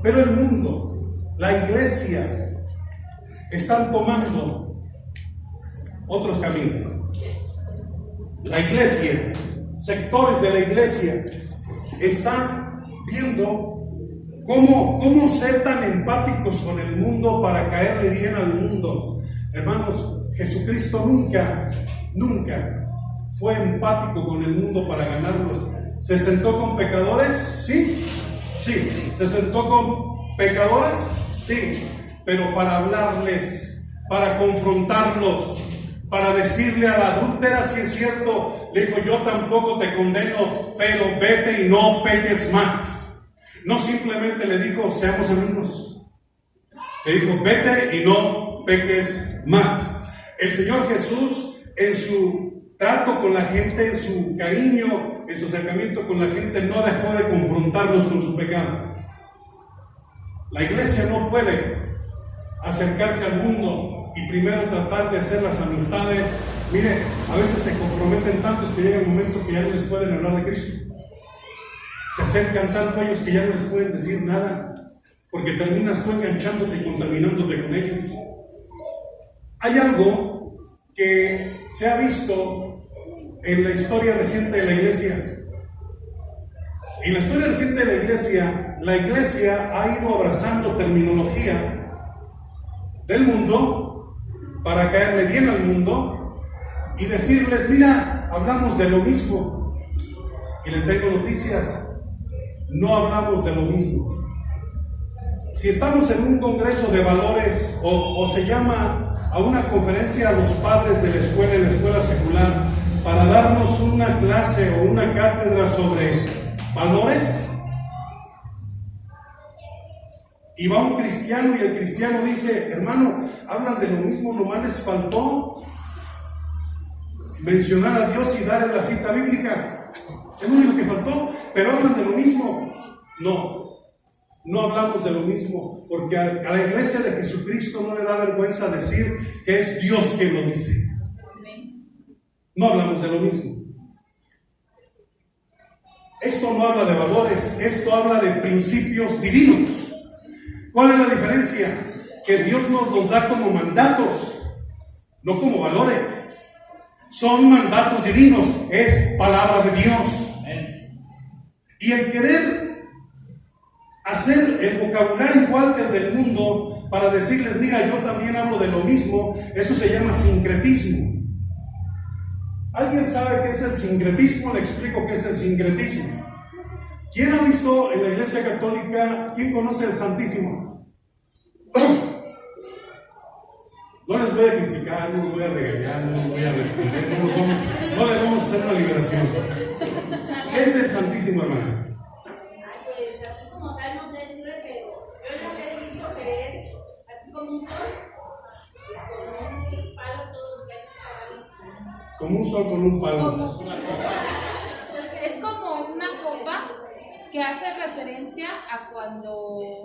Pero el mundo, la iglesia, están tomando otros caminos. La iglesia, sectores de la iglesia, están viendo cómo ser tan empáticos con el mundo para caerle bien al mundo. Hermanos, Jesucristo nunca fue empático con el mundo para ganarlos. ¿Se sentó con pecadores? Sí. ¿Se sentó con pecadores? Sí. Pero para hablarles, para confrontarlos, para decirle a la adúltera, si es cierto, le dijo, yo tampoco te condeno, pero vete y no peques más. No simplemente le dijo, seamos amigos. Le dijo, vete y no peques más. El Señor Jesús, en su trato con la gente, en su cariño, en su acercamiento con la gente, no dejó de confrontarlos con su pecado. La iglesia no puede acercarse al mundo y primero tratar de hacer las amistades. Mire, a veces se comprometen tantos que llega un momento que ya no les pueden hablar de Cristo. Se acercan tanto a ellos que ya no les pueden decir nada, porque terminas tú enganchándote y contaminándote con ellos. Hay algo que se ha visto en la historia reciente de la iglesia. En la historia reciente de la iglesia ha ido abrazando terminología del mundo para caerle bien al mundo y decirles, mira, hablamos de lo mismo. Y les tengo noticias, no hablamos de lo mismo. Si estamos en un congreso de valores o se llama a una conferencia a los padres de la escuela en la escuela secular para darnos una clase o una cátedra sobre valores, y va un cristiano y el cristiano dice, hermano, hablan de lo mismo, nomás les faltó mencionar a Dios y darle la cita bíblica. Es lo único que faltó, pero hablan de lo mismo. No hablamos de lo mismo, porque a la iglesia de Jesucristo no le da vergüenza decir que es Dios quien lo dice. No hablamos de lo mismo. Esto no habla de valores, esto habla de principios divinos. ¿Cuál es la diferencia? Que Dios nos los da como mandatos, no como valores. Son mandatos divinos, es palabra de Dios. Y el querer hacer el vocabulario igual que el del mundo para decirles, mira, yo también hablo de lo mismo, eso se llama sincretismo. ¿Alguien sabe qué es el sincretismo? Le explico qué es el sincretismo. ¿Quién ha visto en la Iglesia Católica, quién conoce el Santísimo? No les voy a criticar, no les voy a regañar, no les voy a responder, no les vamos a hacer una liberación. ¿Qué es el Santísimo, hermana?
Pues así como tal no sé decirle, pero yo lo que he visto que es así como un sol, con un palo todo lo que hay.
Como un sol con un palo.
Es como una copa que hace referencia a cuando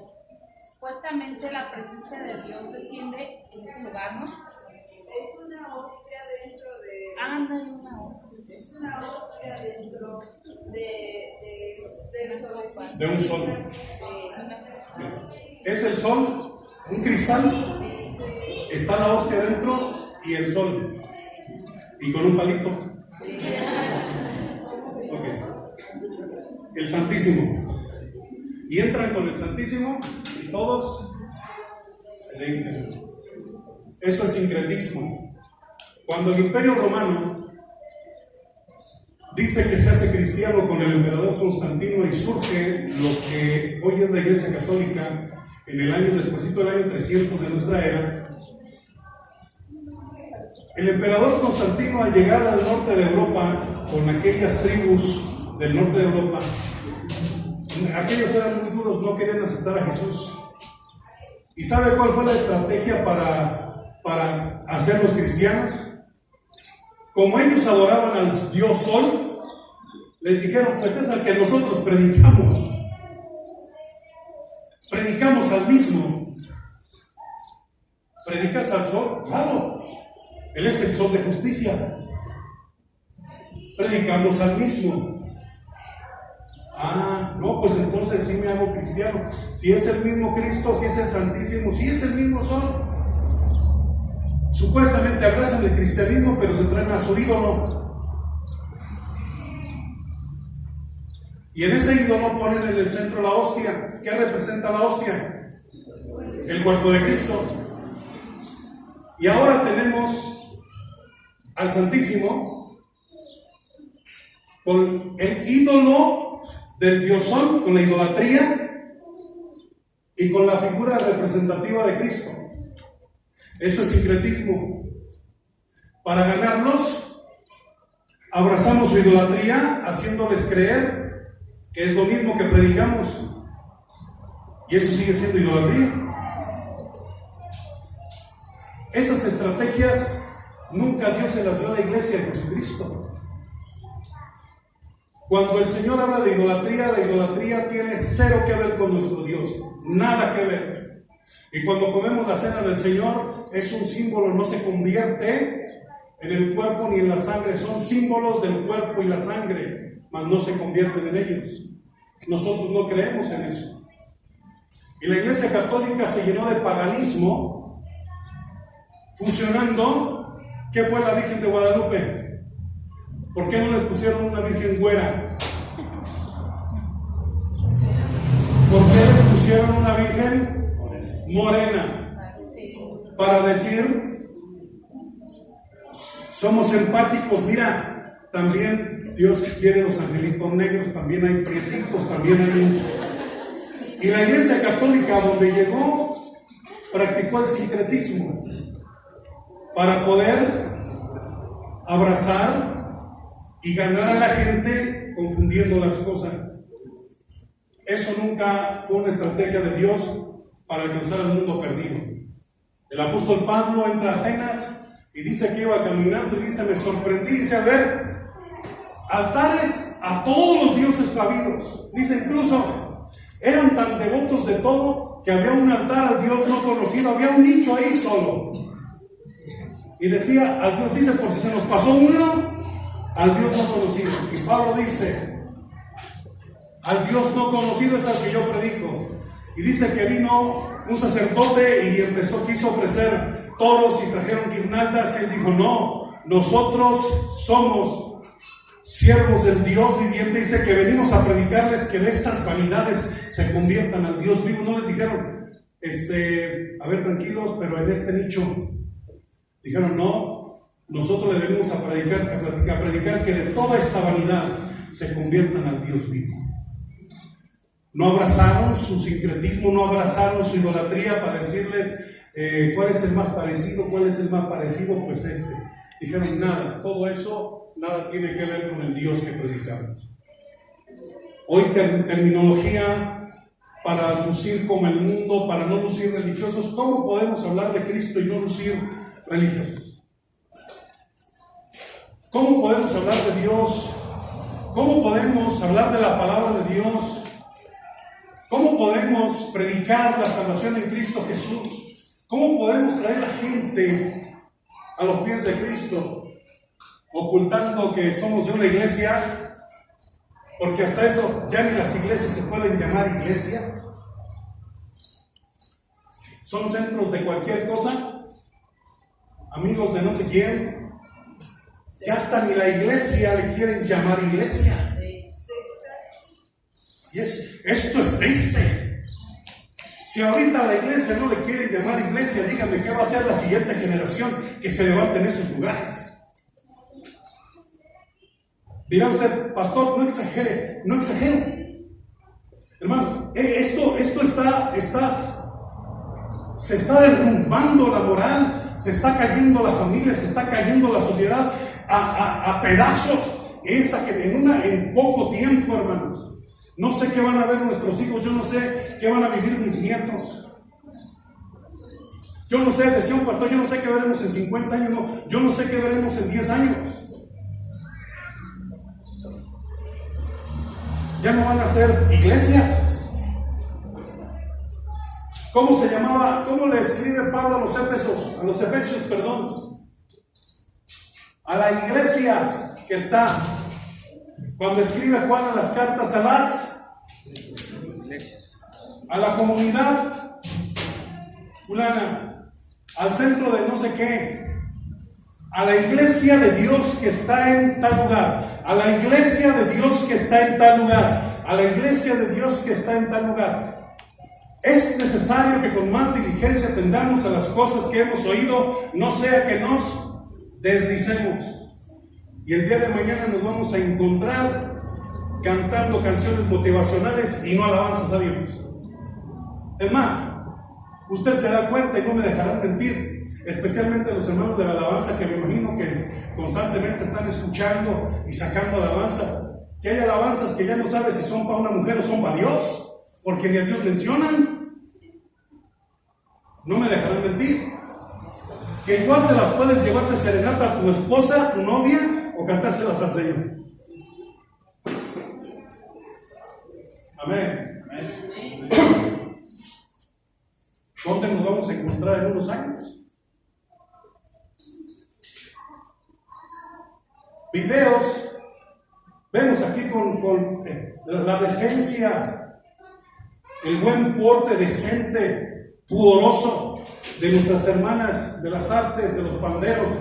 supuestamente la presencia de Dios desciende en ese lugar, ¿no?
Es una hostia dentro de...
Ándale, una hostia.
Es una hostia dentro del sol.
De un sol. Es el sol, un cristal. Está la hostia dentro y el sol. Y con un palito. Okay. El Santísimo. Y entran con el Santísimo y todos se le hincan. Eso es sincretismo. Cuando el Imperio Romano dice que se hace cristiano con el emperador Constantino y surge lo que hoy es la Iglesia Católica en el año despuesito del año 300 de nuestra era, el emperador Constantino, al llegar al norte de Europa con aquellas tribus del norte de Europa, aquellos eran muy duros, no querían aceptar a Jesús. ¿Y sabe cuál fue la estrategia para hacerlos cristianos? Como ellos adoraban al Dios Sol, les dijeron, pues es al que nosotros predicamos. Predicamos al mismo. ¿Predicas al sol? Claro. Él es el sol de justicia. Predicamos al mismo. Ah, no, pues entonces sí me hago cristiano. Si es el mismo Cristo, si es el Santísimo, si es el mismo sol. Supuestamente abrazan el cristianismo, pero se traen a su ídolo. Y en ese ídolo ponen en el centro la hostia. ¿Qué representa la hostia? El cuerpo de Cristo. Y ahora tenemos al Santísimo con el ídolo del diosol, con la idolatría y con la figura representativa de Cristo. Eso es sincretismo. Para ganarlos, abrazamos su idolatría haciéndoles creer que es lo mismo que predicamos. Y eso sigue siendo idolatría. Esas estrategias nunca Dios se las dio a la iglesia de Jesucristo. Cuando el Señor habla de idolatría, la idolatría tiene cero que ver con nuestro Dios, nada que ver. Y cuando comemos la cena del Señor, es un símbolo, no se convierte en el cuerpo ni en la sangre, son símbolos del cuerpo y la sangre, mas no se convierten en ellos. Nosotros no creemos en eso. Y la Iglesia Católica se llenó de paganismo, fusionando. ¿Qué fue la Virgen de Guadalupe? ¿Por qué no les pusieron una Virgen güera? ¿Por qué les pusieron una Virgen morena? Para decir, somos empáticos, mira, también Dios quiere los angelitos negros, también hay prietitos, también hay... Y la Iglesia Católica, donde llegó, practicó el sincretismo para poder abrazar y ganar a la gente confundiendo las cosas. Eso nunca fue una estrategia de Dios para alcanzar al mundo perdido. El apóstol Pablo entra a Atenas y dice que iba caminando y dice, me sorprendí, dice, a ver, altares a todos los dioses habidos. Dice incluso, eran tan devotos de todo que había un altar al Dios no conocido, había un nicho ahí solo. Y decía al Dios, dice, por si se nos pasó uno, al Dios no conocido. Y Pablo dice, al Dios no conocido es al que yo predico. Y dice que vino un sacerdote y quiso ofrecer toros y trajeron guirnaldas, y él dijo, no, nosotros somos siervos del Dios viviente. Dice que venimos a predicarles que de estas vanidades se conviertan al Dios vivo. No les dijeron, a ver, tranquilos, pero en este nicho. Dijeron, no, nosotros le venimos a predicar que de toda esta vanidad se conviertan al Dios vivo. No abrazaron su sincretismo, no abrazaron su idolatría para decirles cuál es el más parecido, pues este. Dijeron, nada, todo eso, nada tiene que ver con el Dios que predicamos. Hoy terminología para lucir como el mundo, para no lucir religiosos. ¿Cómo podemos hablar de Cristo y no lucir religiosos? ¿Cómo podemos hablar de Dios? ¿Cómo podemos hablar de la palabra de Dios? ¿Cómo podemos predicar la salvación en Cristo Jesús? ¿Cómo podemos traer a la gente a los pies de Cristo, ocultando que somos de una iglesia? Porque hasta eso ya ni las iglesias se pueden llamar iglesias. Son centros de cualquier cosa, amigos de no sé quién. Ya hasta ni la iglesia le quieren llamar iglesia. Y esto es triste. Si ahorita la iglesia no le quiere llamar iglesia, dígame qué va a hacer la siguiente generación que se levante en esos lugares. Dirá usted, pastor, no exagere. No exagero. Hermano, esto se está derrumbando la moral, se está cayendo la familia, se está cayendo la sociedad a pedazos. En poco tiempo, hermanos. No sé qué van a ver nuestros hijos, yo no sé qué van a vivir mis nietos. Yo no sé, decía un pastor, yo no sé qué veremos en 50 años, no, yo no sé qué veremos en 10 años. Ya no van a ser iglesias. ¿Cómo se llamaba? ¿Cómo le escribe Pablo a los Efesios, perdón? A la iglesia que está. Cuando escribe Juan a las cartas a la comunidad fulana, al centro de no sé qué, a la iglesia de Dios que está en tal lugar, a la iglesia de Dios que está en tal lugar, a la iglesia de Dios que está en tal lugar. Es necesario que con más diligencia atendamos a las cosas que hemos oído, no sea que nos deslicemos. Y el día de mañana nos vamos a encontrar cantando canciones motivacionales y no alabanzas a Dios. Es más, usted se da cuenta y no me dejarán mentir, especialmente los hermanos de la alabanza que me imagino que constantemente están escuchando y sacando alabanzas, que hay alabanzas que ya no sabes si son para una mujer o son para Dios, porque ni a Dios mencionan. No me dejarán mentir. Que igual se las puedes llevar de serenata a tu esposa, tu novia, o cantárselas al Señor. Amén. Amén. ¿Dónde nos vamos a encontrar en unos años? Videos, vemos aquí con la decencia, el buen porte decente, pudoroso de nuestras hermanas de las artes, de los panderos.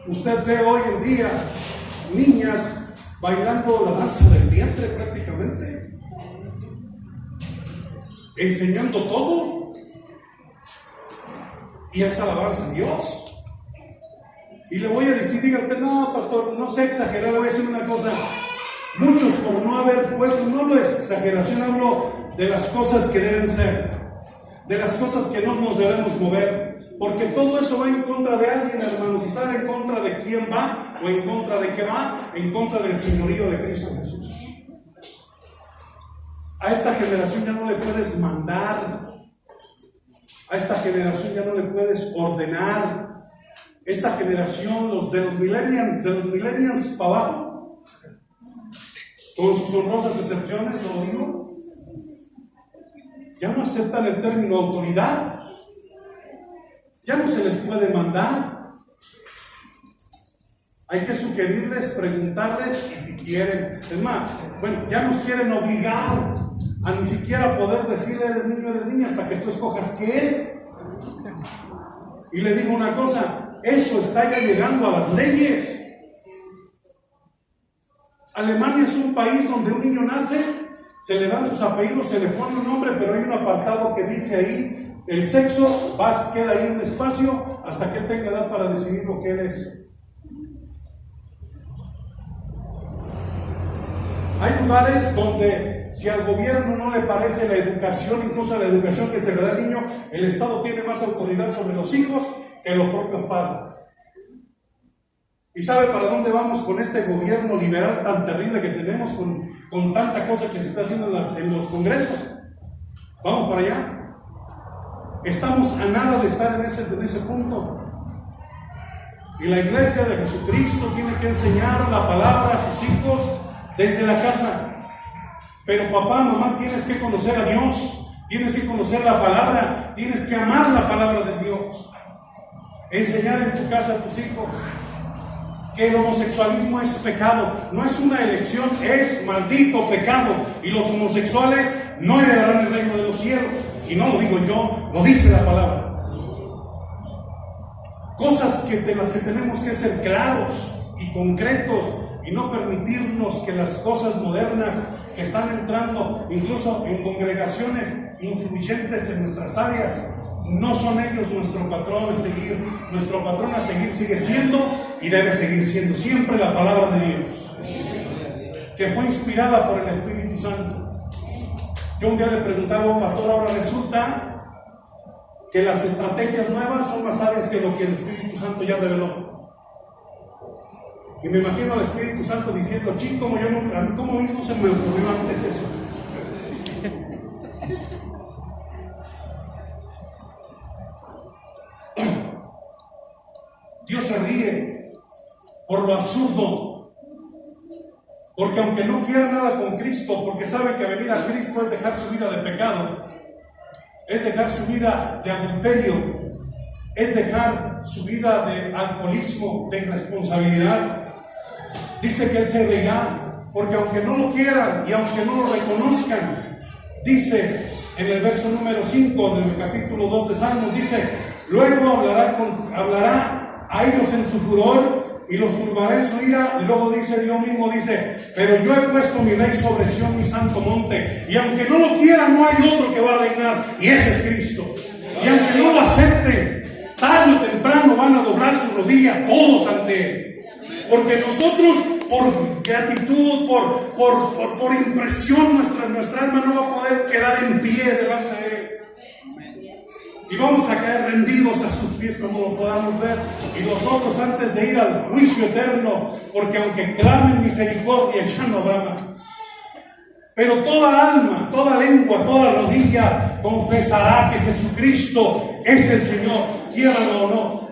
Usted ve hoy en día niñas bailando la danza del vientre prácticamente, enseñando todo, y es alabanza a Dios. Y le voy a decir, diga usted, no, pastor, no sé exagerar, le voy a decir una cosa. Muchos, por no haber puesto, no lo es exageración, hablo de las cosas que deben ser, de las cosas que no nos debemos mover, porque todo eso va en contra de alguien, hermanos. ¿Y sabe en contra de quién va? ¿O en contra de qué va? En contra del señorío de Cristo Jesús. A esta generación ya no le puedes mandar, a esta generación ya no le puedes ordenar. Esta generación, los millennials para abajo, con sus honrosas excepciones, lo digo, ya no aceptan el término autoridad, ya no se les puede mandar. Hay que sugerirles, preguntarles y si quieren. Es más, bueno, ya nos quieren obligar a ni siquiera poder decirle eres niño, eres niña, hasta que tú escojas qué eres. Y le digo una cosa, eso está ya llegando a las leyes. Alemania es un país donde un niño nace, se le dan sus apellidos, se le pone un nombre, pero hay un apartado que dice ahí, el sexo, queda ahí un espacio hasta que él tenga edad para decidir lo que él es. Hay lugares donde si al gobierno no le parece la educación, incluso la educación que se le da al niño, el Estado tiene más autoridad sobre los hijos que los propios padres. ¿Y sabe para dónde vamos con este gobierno liberal tan terrible que tenemos, con tanta cosa que se está haciendo en los congresos? ¿Vamos para allá? Estamos a nada de estar en ese punto. Y la iglesia de Jesucristo tiene que enseñar la palabra a sus hijos desde la casa. Pero papá, mamá, tienes que conocer a Dios, tienes que conocer la palabra, tienes que amar la palabra de Dios. Enseñar en tu casa a tus hijos que el homosexualismo es pecado, no es una elección, es maldito pecado, y los homosexuales no heredarán el reino de los cielos. Y no lo digo yo, lo dice la palabra. Cosas de las que tenemos que ser claros y concretos, y no permitirnos que las cosas modernas que están entrando incluso en congregaciones influyentes en nuestras áreas, no son ellos nuestro patrón a seguir. Nuestro patrón a seguir sigue siendo y debe seguir siendo siempre la palabra de Dios, que fue inspirada por el Espíritu Santo. Yo un día le preguntaba a un pastor, ahora resulta que las estrategias nuevas son más sabias que lo que el Espíritu Santo ya reveló. Y me imagino al Espíritu Santo diciendo, chico, a mí como mismo se me ocurrió antes eso. Dios se ríe por lo absurdo, porque aunque no quiera nada con Cristo, porque sabe que venir a Cristo es dejar su vida de pecado, es dejar su vida de adulterio, es dejar su vida de alcoholismo, de irresponsabilidad. Dice que Él se reirá, porque aunque no lo quieran y aunque no lo reconozcan, dice en el verso número 5 del capítulo 2 de Salmos, dice, luego hablará a ellos en su furor y los turbará en su ira. Y luego dice, Dios mismo dice, pero yo he puesto mi ley sobre Sión, mi santo monte, y aunque no lo quieran, no hay otro que va a reinar, y ese es Cristo. Y aunque no lo acepten, tarde o temprano van a doblar su rodilla todos ante Él. Porque nosotros, por gratitud, por impresión, nuestra alma no va a poder quedar en pie delante de Él. Y vamos a caer rendidos a sus pies como lo podamos ver. Y nosotros antes de ir al juicio eterno, porque aunque clamen misericordia, ya no habrá más. Pero toda alma, toda lengua, toda rodilla confesará que Jesucristo es el Señor, quieralo o no.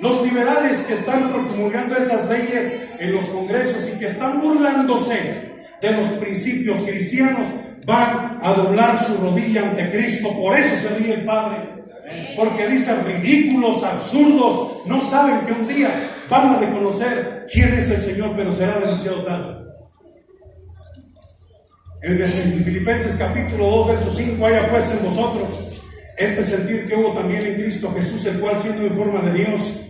Los liberales que están promulgando esas leyes en los congresos y que están burlándose de los principios cristianos van a doblar su rodilla ante Cristo. Por eso se ríe el Padre, porque dicen ridículos, absurdos, no saben que un día van a reconocer quién es el Señor, pero será demasiado tarde. En Filipenses capítulo 2 verso 5, haya pues en vosotros este sentir que hubo también en Cristo Jesús, el cual siendo en forma de Dios,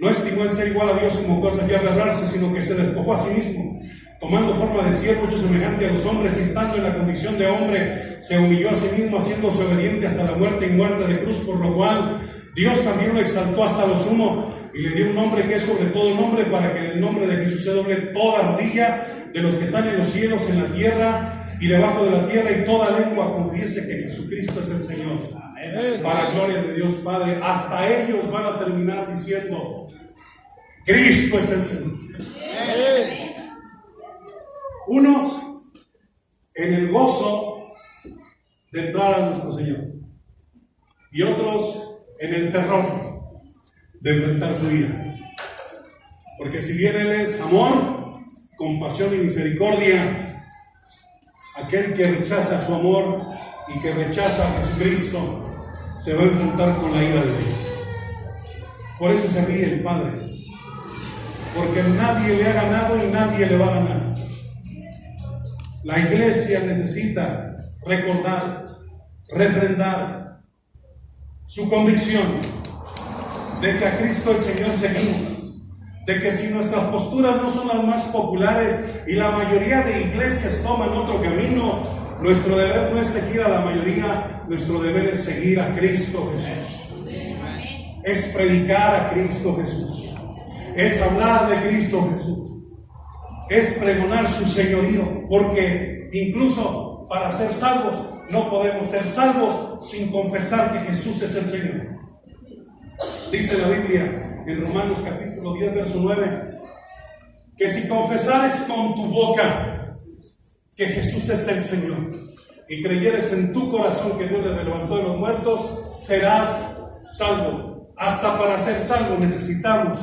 no estimó el ser igual a Dios como cosa que aferrarse, sino que se despojó a sí mismo, tomando forma de siervo hecho semejante a los hombres, y estando en la condición de hombre, se humilló a sí mismo, haciéndose obediente hasta la muerte y muerte de cruz, por lo cual Dios también lo exaltó hasta lo sumo, y le dio un nombre que es sobre todo nombre, para que en el nombre de Jesús se doble toda rodilla de los que están en los cielos, en la tierra y debajo de la tierra, y toda lengua confiese que Jesucristo es el Señor. Amén. Para gloria de Dios Padre. Hasta ellos van a terminar diciendo, Cristo es el Señor. Amén. Unos en el gozo de entrar a nuestro Señor, y otros en el terror de enfrentar su vida. Porque si bien Él es amor,
compasión y misericordia. Aquel que rechaza su amor y que rechaza a Jesucristo se va a enfrentar con la ira de Dios. Por eso se ríe el Padre, porque nadie le ha ganado y nadie le va a ganar. La iglesia necesita recordar, refrendar su convicción de que a Cristo el Señor seguimos, de que si nuestras posturas no son las más populares y la mayoría de iglesias toman otro camino, nuestro deber no es seguir a la mayoría, nuestro deber es seguir a Cristo Jesús. Es predicar a Cristo Jesús, es hablar de Cristo Jesús, es pregonar su señorío, porque incluso para ser salvos no podemos ser salvos sin confesar que Jesús es el Señor. Dice la Biblia en Romanos capítulo 10 verso 9 que si confesares con tu boca que Jesús es el Señor y creyeres en tu corazón que Dios le levantó de los muertos, serás salvo. Hasta para ser salvo necesitamos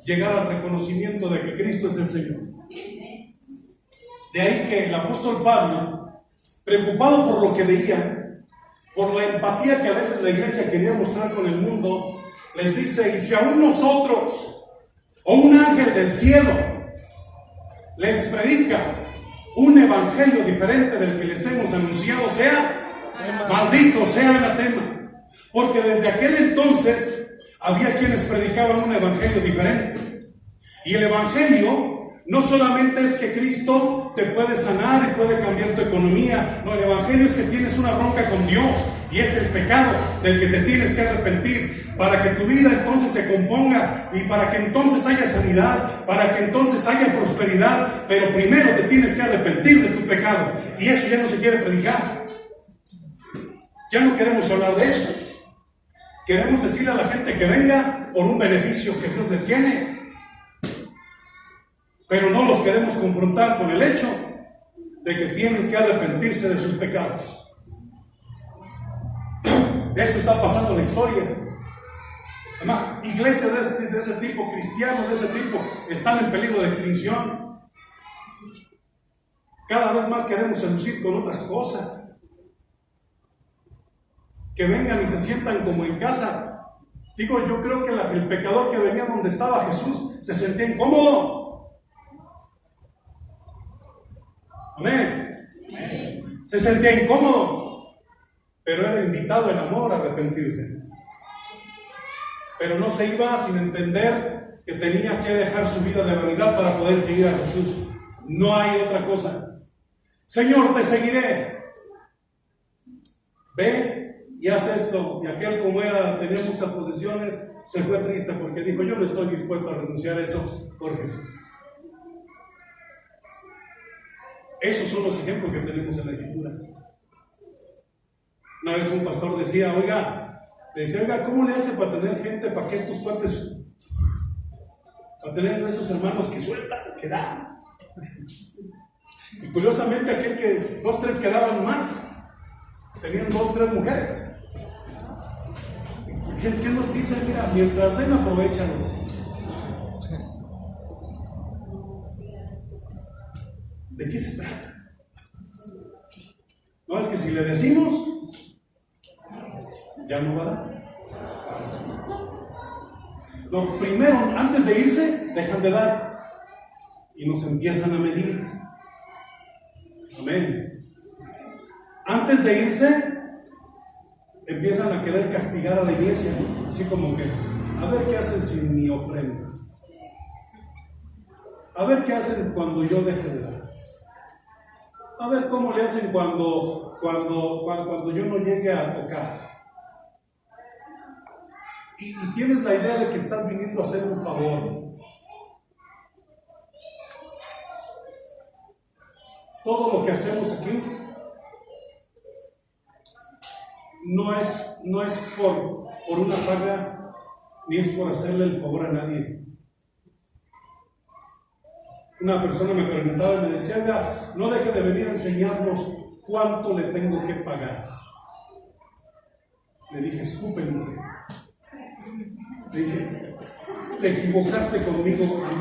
llegar al reconocimiento de que Cristo es el Señor. De ahí que el apóstol Pablo, preocupado por lo que veía, por la empatía que a veces la iglesia quería mostrar con el mundo, les dice: y si aún nosotros o un ángel del cielo les predica un evangelio diferente del que les hemos anunciado, sea maldito, sea anatema. Porque desde aquel entonces había quienes predicaban un evangelio diferente. Y el evangelio no solamente es que Cristo te puede sanar y puede cambiar tu economía. No, el evangelio es que tienes una bronca con Dios y es el pecado del que te tienes que arrepentir para que tu vida entonces se componga y para que entonces haya sanidad, para que entonces haya prosperidad. Pero primero te tienes que arrepentir de tu pecado, y eso ya no se quiere predicar. Ya no queremos hablar de eso. Queremos decirle a la gente que venga por un beneficio que Dios le tiene, pero no los queremos confrontar con el hecho de que tienen que arrepentirse de sus pecados. Esto está pasando en la historia. Además, iglesias de ese tipo, cristianos de ese tipo, están en peligro de extinción. Cada vez más queremos seducir con otras cosas. Que vengan y se sientan como en casa. Digo, yo creo que el pecador que venía donde estaba Jesús se sentía incómodo. Amén. Se sentía incómodo, pero era invitado en amor a arrepentirse. Pero no se iba sin entender que tenía que dejar su vida de vanidad para poder seguir a Jesús. No hay otra cosa. Señor, te seguiré. Ve y haz esto. Y aquel, como era, tenía muchas posesiones, se fue triste porque dijo: yo no estoy dispuesto a renunciar a eso por Jesús. Esos son los ejemplos que tenemos en la Escritura. Una vez un pastor decía: oiga, ¿cómo le hace para tener gente, para que estos cuates, para tener esos hermanos que sueltan, que dan? Y curiosamente aquel que 2, 3 quedaban más, tenían 2, 3 mujeres. ¿Qué nos dice? Mira, mientras den, aprovéchalos. ¿De qué se trata? No, es que si le decimos, ya no va a dar. No, primero, antes de irse, dejan de dar y nos empiezan a medir. Amén. Antes de irse, empiezan a querer castigar a la iglesia, ¿no? Así como que, a ver qué hacen sin mi ofrenda. A ver qué hacen cuando yo deje de dar. A ver cómo le hacen cuando yo no llegue a tocar. Y tienes la idea de que estás viniendo a hacer un favor. Todo lo que hacemos aquí no es por una paga, ni es por hacerle el favor a nadie. Una persona me preguntaba y me decía: oiga, no deje de venir a enseñarnos cuánto le tengo que pagar. Le dije: escúpenme. Le dije:
te equivocaste conmigo, a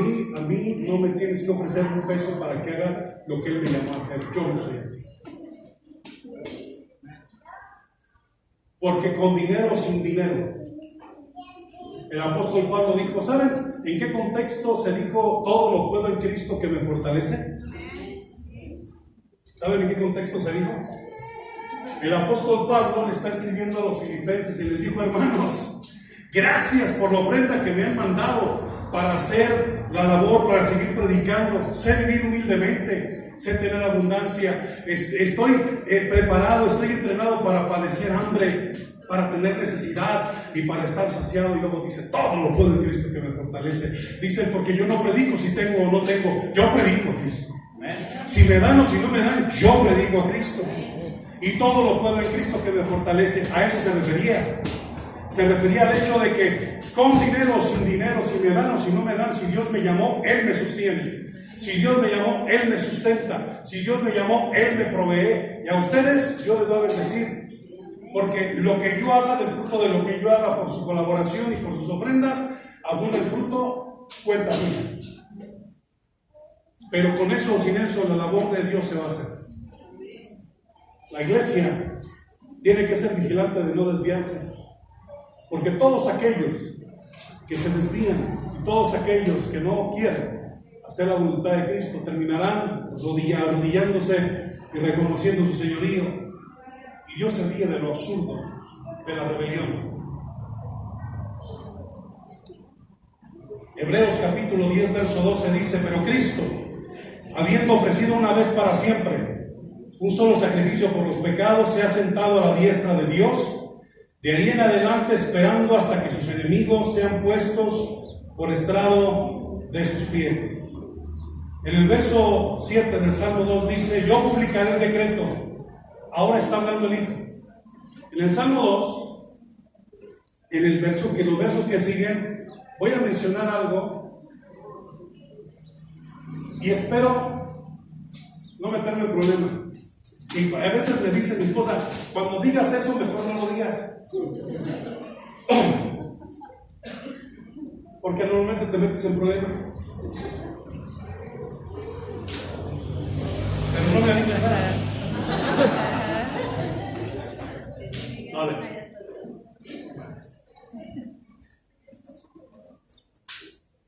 mí no me tienes que ofrecer un peso para que haga lo que Él me llamó a hacer. Yo no soy así. Porque con dinero o sin dinero, el apóstol Pablo dijo, ¿saben en qué contexto se dijo todo lo puedo en Cristo que me fortalece? ¿Saben en qué contexto se dijo? El apóstol Pablo le está escribiendo a los filipenses y les dijo, hermanos, gracias por la ofrenda que me han mandado para hacer la labor, para seguir predicando. Sé vivir humildemente, sé tener abundancia. Estoy preparado, estoy entrenado para padecer hambre, para tener necesidad y para estar saciado. Y luego dice, todo lo puedo en Cristo que me fortalece. Dicen, porque yo no predico si tengo o no tengo, yo predico a Cristo. Si me dan o si no me dan, yo predico a Cristo. Y todo lo puedo en Cristo que me fortalece. A eso se refería. Se refería al hecho de que con dinero o sin dinero, si me dan o si no me dan, si Dios me llamó, Él me sostiene. Si Dios me llamó, Él me sustenta. Si Dios me llamó, Él me provee. Y a ustedes yo les voy a bendecir. Porque lo que yo haga, del fruto de lo que yo haga por su colaboración y por sus ofrendas, abunda el fruto, cuenta mía. Pero con eso o sin eso, la labor de Dios se va a hacer. La iglesia tiene que ser vigilante de no desviarse. Porque todos aquellos que se desvían y todos aquellos que no quieren hacer la voluntad de Cristo terminarán arrodillándose y reconociendo su señorío. Y Dios se ríe de lo absurdo de la rebelión. Hebreos capítulo 10, verso 12 dice, pero Cristo, habiendo ofrecido una vez para siempre un solo sacrificio por los pecados, se ha sentado a la diestra de Dios, de ahí en adelante esperando hasta que sus enemigos sean puestos por estrado de sus pies. En el verso 7 del Salmo 2 dice, yo publicaré el decreto. Ahora está hablando el Hijo. En el Salmo 2, en los versos que siguen, voy a mencionar algo y espero no meterme en problemas. Y a veces me dice mi esposa, cuando digas eso, mejor no lo digas. Porque normalmente te metes en problemas. Pero no me ha dicho nada. Vale.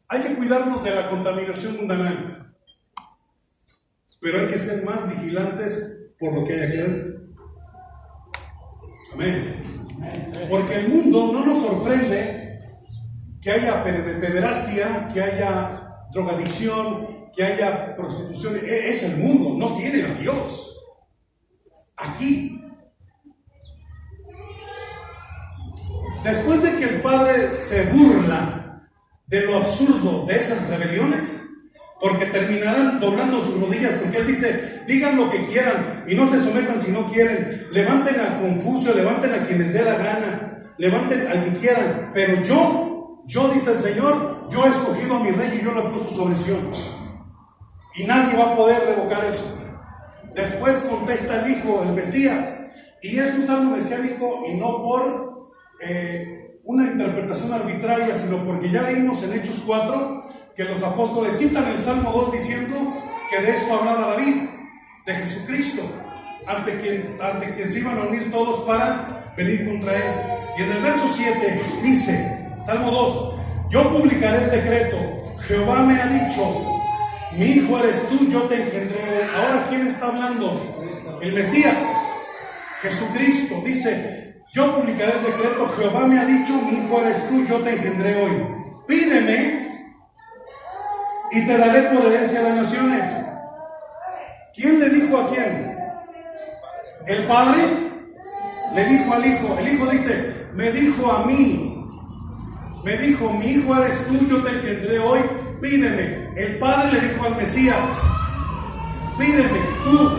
Hay que cuidarnos de la contaminación mundana, pero hay que ser más vigilantes por lo que hay aquí adentro. Amén. Porque el mundo no nos sorprende que haya pederastia, que haya drogadicción, que haya prostitución. Es el mundo, no tienen a Dios. Aquí. Después de que el Padre se burla de lo absurdo de esas rebeliones, porque terminarán doblando sus rodillas, porque Él dice, digan lo que quieran y no se sometan si no quieren, levanten a Confucio, levanten a quien les dé la gana, levanten al que quieran, pero yo dice el Señor, yo he escogido a mi rey y yo lo he puesto sobre Sión, y nadie va a poder revocar eso. Después contesta el Hijo, el Mesías, y es un salmo mesiánico y no por una interpretación arbitraria, sino porque ya leímos en Hechos 4 que los apóstoles citan el Salmo 2 diciendo que de esto hablaba David, de Jesucristo, ante quien se iban a unir todos para venir contra Él. Y en el verso 7 dice, Salmo 2, yo publicaré el decreto, Jehová me ha dicho, mi hijo eres tú, yo te engendré hoy. Ahora, ¿quién está hablando? El Mesías, Jesucristo, dice, yo publicaré el decreto, Jehová me ha dicho, mi hijo eres tú, yo te engendré hoy. Pídeme y te daré por herencia a las naciones. ¿Quién le dijo a quién? El Padre le dijo al Hijo. El Hijo dice, me dijo a mí, me dijo, mi hijo eres tú, yo te engendré hoy, pídeme. El Padre le dijo al Mesías, pídeme tú,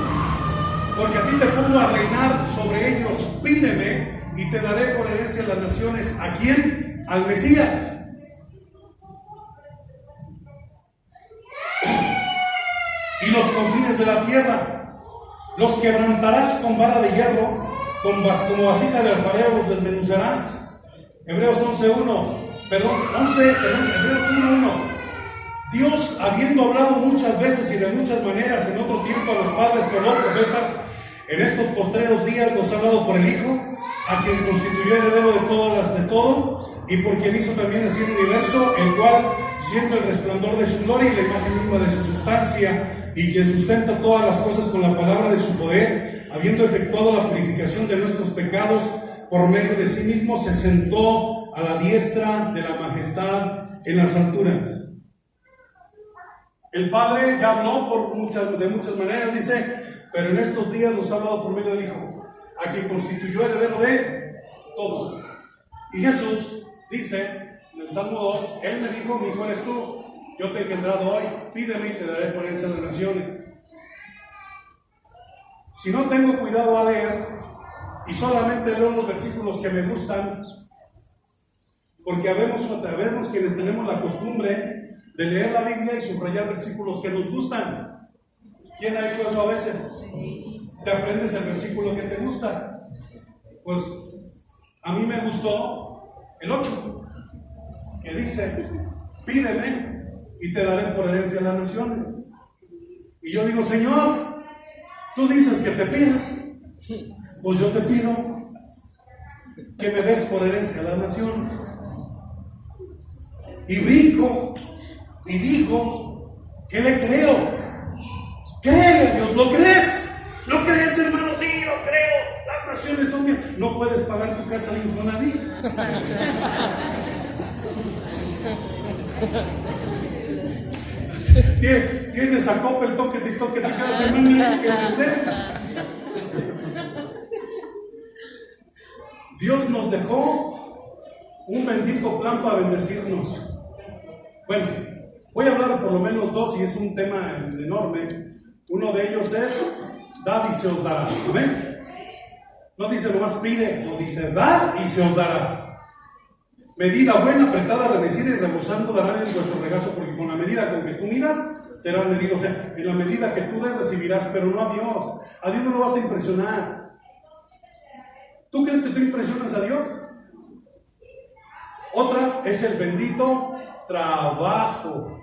porque a ti te pongo a reinar sobre ellos, pídeme y te daré por herencia a las naciones. ¿A quién? Al Mesías. Y los confines de la tierra los quebrantarás con vara de hierro, como vasija de alfarero los desmenuzarás. Hebreos 11:1. Hebreos 1:1. Dios, habiendo hablado muchas veces y de muchas maneras en otro tiempo a los padres por los profetas, en estos postreros días nos ha hablado por el Hijo, a quien constituyó heredero de todo, y por quien hizo también así el universo, el cual, siendo el resplandor de su gloria y la imagen misma de su sustancia, y quien sustenta todas las cosas con la palabra de su poder, habiendo efectuado la purificación de nuestros pecados por medio de sí mismo, se sentó a la diestra de la majestad en las alturas. El Padre ya habló de muchas maneras, dice, pero en estos días nos ha hablado por medio del Hijo, a quien constituyó heredero de todo. Y Jesús dice en el Salmo 2, Él me dijo, mi hijo eres tú, yo te he engendrado hoy, pídeme y te daré por herencia a las naciones. Si no tengo cuidado a leer y solamente leo los versículos que me gustan, porque habemos quienes tenemos la costumbre de leer la Biblia y subrayar versículos que nos gustan. ¿Quién ha hecho eso a veces? Te aprendes el versículo que te gusta. Pues a mí me gustó el 8, que dice, pídeme y te daré por herencia a las naciones. Y yo digo, Señor, tú dices que te pida, pues yo te pido que me des por herencia a las naciones. Y brinco y digo que le creo. Créele a Dios, ¿lo crees? ¿Lo crees, hermano? Sí, lo creo. Las naciones son mías. No puedes pagar tu casa de Infonavit. Tienes a Coppel, toque cada semana que te den. Dios nos dejó un bendito plan para bendecirnos. Bueno, voy a hablar por lo menos dos y es un tema enorme. Uno de ellos es, dad y se os dará. ¿Amén? No dice nomás pide, no dice dad y se os dará. Medida buena, apretada, remecida y rebosando darán en vuestro regazo, porque con la medida con que tú midas, serás medido. O sea, en la medida que tú des, recibirás, pero no a Dios. A Dios no lo vas a impresionar. ¿Tú crees que tú impresionas a Dios? Otra es el bendito trabajo.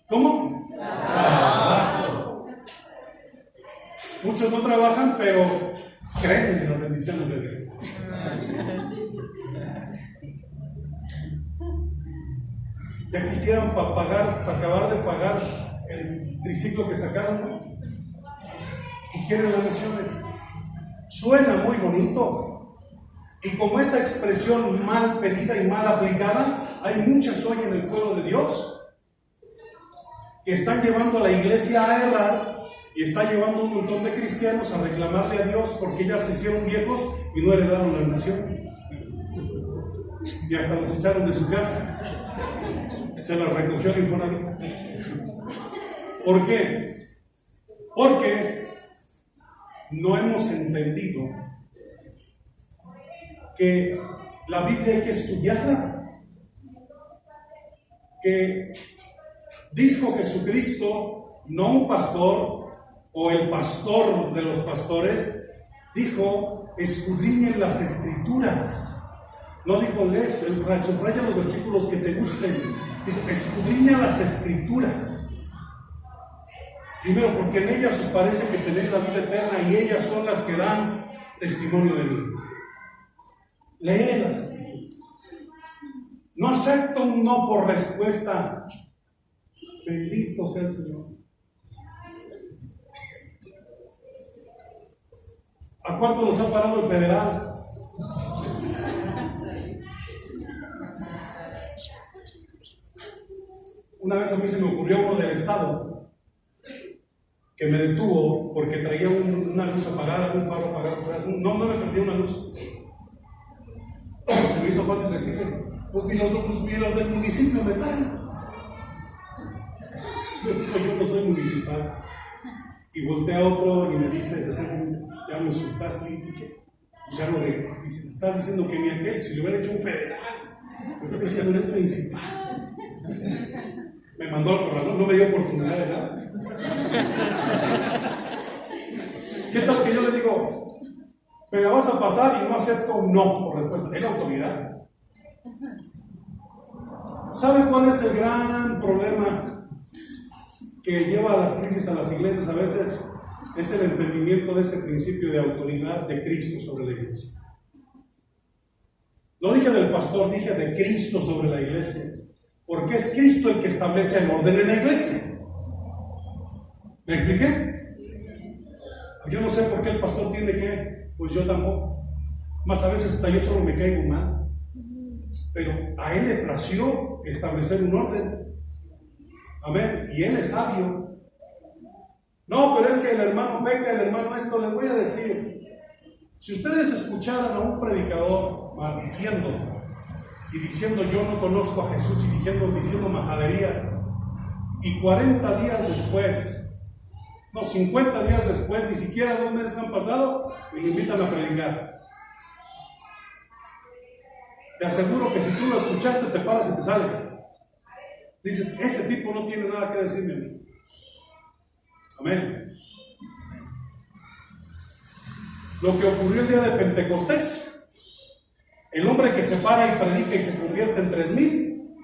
¿Cómo? Trabajo. Muchos no trabajan, pero creen en las bendiciones de Dios. Ya quisieran para acabar de pagar el triciclo que sacaron, ¿no? Y quieren las naciones. Suena muy bonito. Y como esa expresión mal pedida y mal aplicada, hay muchas hoy en el pueblo de Dios que están llevando a la iglesia a errar y está llevando a un montón de cristianos a reclamarle a Dios porque ya se hicieron viejos y no heredaron la nación. Y hasta los echaron de su casa. Se los recogió el Infonavit. ¿Por qué? Porque no hemos entendido que la Biblia hay que estudiarla. Que dijo Jesucristo, no un pastor o el pastor de los pastores, dijo, escudriñen las Escrituras. No dijo, lees, subraya los versículos que te gusten. Dijo, escudriña las Escrituras. Primero, porque en ellas os parece que tenéis la vida eterna y ellas son las que dan testimonio de mí. Lee las Escrituras. No acepta un no por respuesta. Bendito sea el Señor. ¿A cuánto nos ha parado el federal? Una vez a mí se me ocurrió uno del Estado que me detuvo porque traía una luz apagada, un faro apagado. No me perdí una luz. Se me hizo fácil decirle, pues ni los del municipio me paran. Yo no soy municipal. Y volteé a otro y me dice, ya me insultaste, ¿y qué? Pues ya dice, estás diciendo que ni aquel, si le hubiera hecho un federal, me está diciendo, no es municipal. Me mandó al corralón, no me dio oportunidad de nada. ¿Qué tal que yo le digo, me la vas a pasar y no acepto un no por respuesta? Es la autoridad. ¿Sabe cuál es el gran problema que lleva a las crisis a las iglesias a veces? Es el entendimiento de ese principio de autoridad de Cristo sobre la iglesia. No dije del pastor, dije de Cristo sobre la iglesia. Porque es Cristo el que establece el orden en la iglesia. ¿Me expliqué? Yo no sé por qué el pastor tiene que, pues yo tampoco. Más a veces hasta yo solo me caigo mal. Pero a él le plació establecer un orden. Amén. Y él es sabio. No, pero es que el hermano peca, el hermano esto. Les voy a decir, si ustedes escucharan a un predicador maldiciendo y diciendo yo no conozco a Jesús y diciendo majaderías, y 40 días después, no, 50 días después, ni siquiera 2 meses han pasado y lo invitan a predicar, te aseguro que si tú lo escuchaste te paras y te sales. Dices, ese tipo no tiene nada que decirme a mí. Amén. Lo que ocurrió el día de Pentecostés, el hombre que se para y predica y se convierte en 3,000,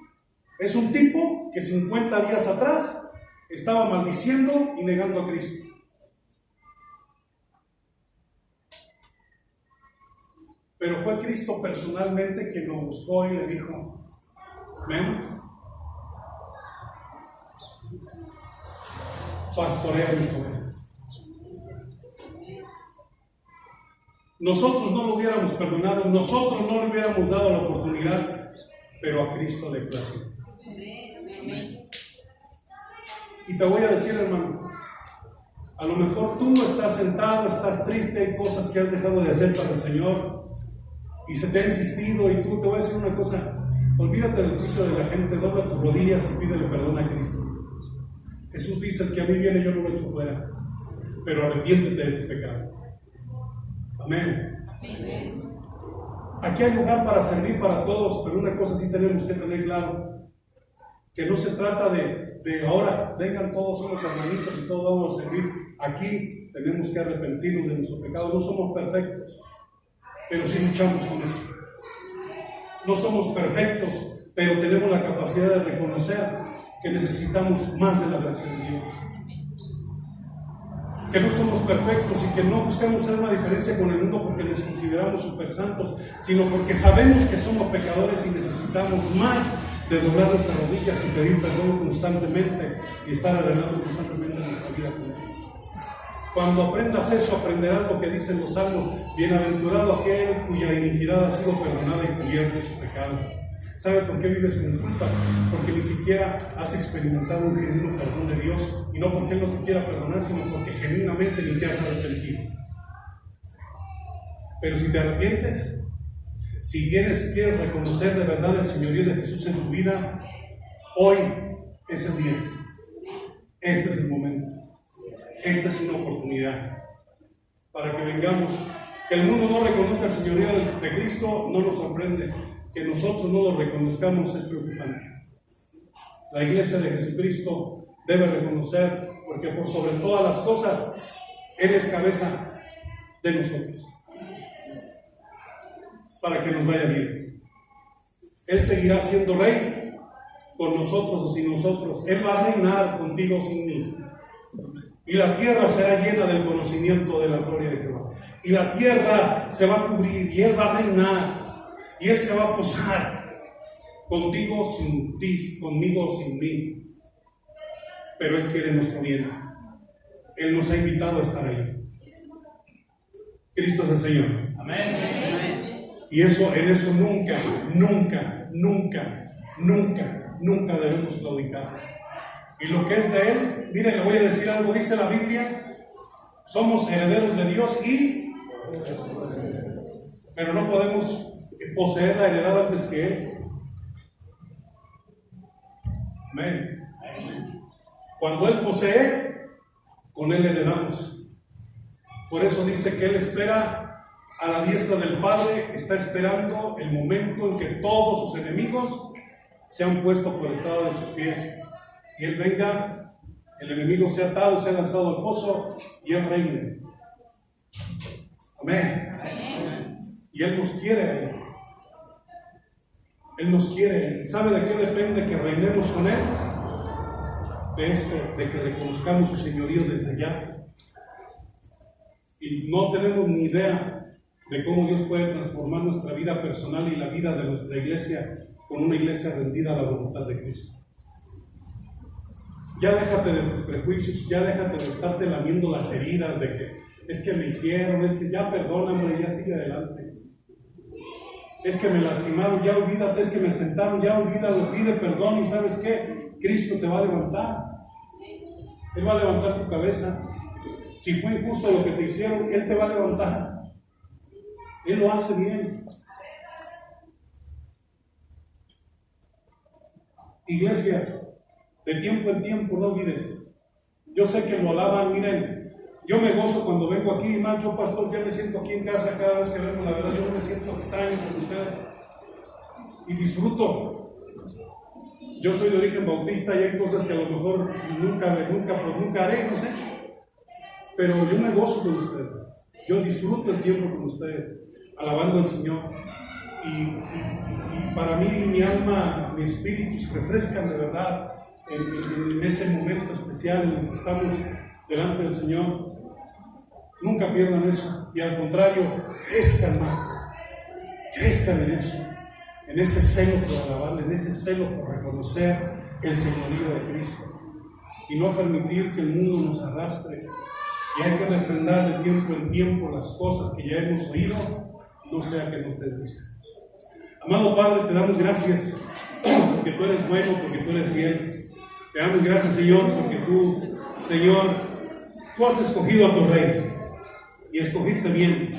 es un tipo que 50 días atrás estaba maldiciendo y negando a Cristo. Pero fue Cristo personalmente quien lo buscó y le dijo, ¿me amas? Pastorea mis ovejas. Nosotros no lo hubiéramos perdonado, nosotros no le hubiéramos dado la oportunidad, pero a Cristo le plació. Y te voy a decir, hermano, a lo mejor tú estás sentado, estás triste, hay cosas que has dejado de hacer para el Señor y se te ha insistido, y tú, te voy a decir una cosa, olvídate del juicio de la gente, dobla tus rodillas y pídele perdón a Cristo. Jesús dice, el que a mí viene yo no lo echo fuera, pero arrepiéntete de tu pecado. Amén. Aquí hay lugar para servir para todos, pero una cosa sí tenemos que tener claro, que no se trata de ahora, vengan todos, somos hermanitos y todos vamos a servir. Aquí tenemos que arrepentirnos de nuestros pecados, no somos perfectos, pero sí luchamos con eso. No somos perfectos, pero tenemos la capacidad de reconocer que necesitamos más de la gracia de Dios. Que no somos perfectos y que no buscamos hacer una diferencia con el mundo porque nos consideramos super santos, sino porque sabemos que somos pecadores y necesitamos más de doblar nuestras rodillas y pedir perdón constantemente y estar arreglando constantemente nuestra vida con Él. Cuando aprendas eso, aprenderás lo que dicen los salmos: bienaventurado aquel cuya iniquidad ha sido perdonada y cubierto su pecado. ¿Sabe por qué vives con culpa? Porque ni siquiera has experimentado un genuino perdón de Dios, y no porque Él no te quiera perdonar, sino porque genuinamente ni te has arrepentido. Pero si te arrepientes, si quieres reconocer de verdad el señorío de Jesús en tu vida, hoy es el día. Este es el momento. Esta es una oportunidad para que vengamos. Que el mundo no reconozca el señorío de Cristo no nos sorprende. Que nosotros no lo reconozcamos es preocupante. La iglesia de Jesucristo debe reconocer, porque por sobre todas las cosas, Él es cabeza de nosotros, para que nos vaya bien. Él seguirá siendo rey con nosotros o sin nosotros. Él va a reinar contigo o sin mí. Y la tierra será llena del conocimiento de la gloria de Jehová. Y la tierra se va a cubrir y Él va a reinar. Y Él se va a posar contigo sin ti, conmigo sin mí. Pero Él quiere nuestro bien. Él nos ha invitado a estar ahí. Cristo es el Señor. Amén. Y eso, en eso nunca debemos claudicar. Y lo que es de Él, mire, le voy a decir algo, dice la Biblia: somos herederos de Dios pero no podemos poseer la heredad antes que Él. Amén. Cuando Él posee, con Él heredamos. Por eso dice que Él espera a la diestra del Padre, está esperando el momento en que todos sus enemigos sean puestos por el estrado de sus pies. Y Él venga, el enemigo sea atado, sea lanzado al foso y Él reine. Amén. Y Él nos quiere a Él. Él nos quiere. ¿Sabe de qué depende que reinemos con Él? De esto, de que reconozcamos su señorío desde ya. Y no tenemos ni idea de cómo Dios puede transformar nuestra vida personal y la vida de nuestra iglesia con una iglesia rendida a la voluntad de Cristo. Ya déjate de tus prejuicios, ya déjate de estarte lamiendo las heridas de que es que me hicieron, es que ya perdóname, ya sigue adelante. Es que me lastimaron, ya olvídate, es que me sentaron, ya olvídalo, pide perdón y ¿sabes qué? Cristo te va a levantar. Él va a levantar tu cabeza. Si fue injusto lo que te hicieron, Él te va a levantar. Él lo hace bien. Iglesia, de tiempo en tiempo no olvides. Yo sé que lo alaban, miren, yo me gozo cuando vengo aquí, y más yo pastor, ya me siento aquí en casa cada vez que vengo, la verdad yo me siento extraño con ustedes y disfruto. Yo soy de origen bautista y hay cosas que a lo mejor nunca haré, no sé, pero yo me gozo con ustedes, yo disfruto el tiempo con ustedes, alabando al Señor. Y para mí, mi alma, mi espíritu se refrescan de verdad en ese momento especial en el que estamos delante del Señor. Nunca pierdan eso, y al contrario, crezcan más, crezcan en eso, en ese celo por alabarle, en ese celo por reconocer el señorío de Cristo, y no permitir que el mundo nos arrastre. Y hay que refrendar de tiempo en tiempo las cosas que ya hemos oído, no sea que nos deslicemos. Amado Padre, te damos gracias porque tú eres bueno, porque tú eres fiel. Te damos gracias, Señor, porque tú, Señor, tú has escogido a tu Rey y escogiste bien.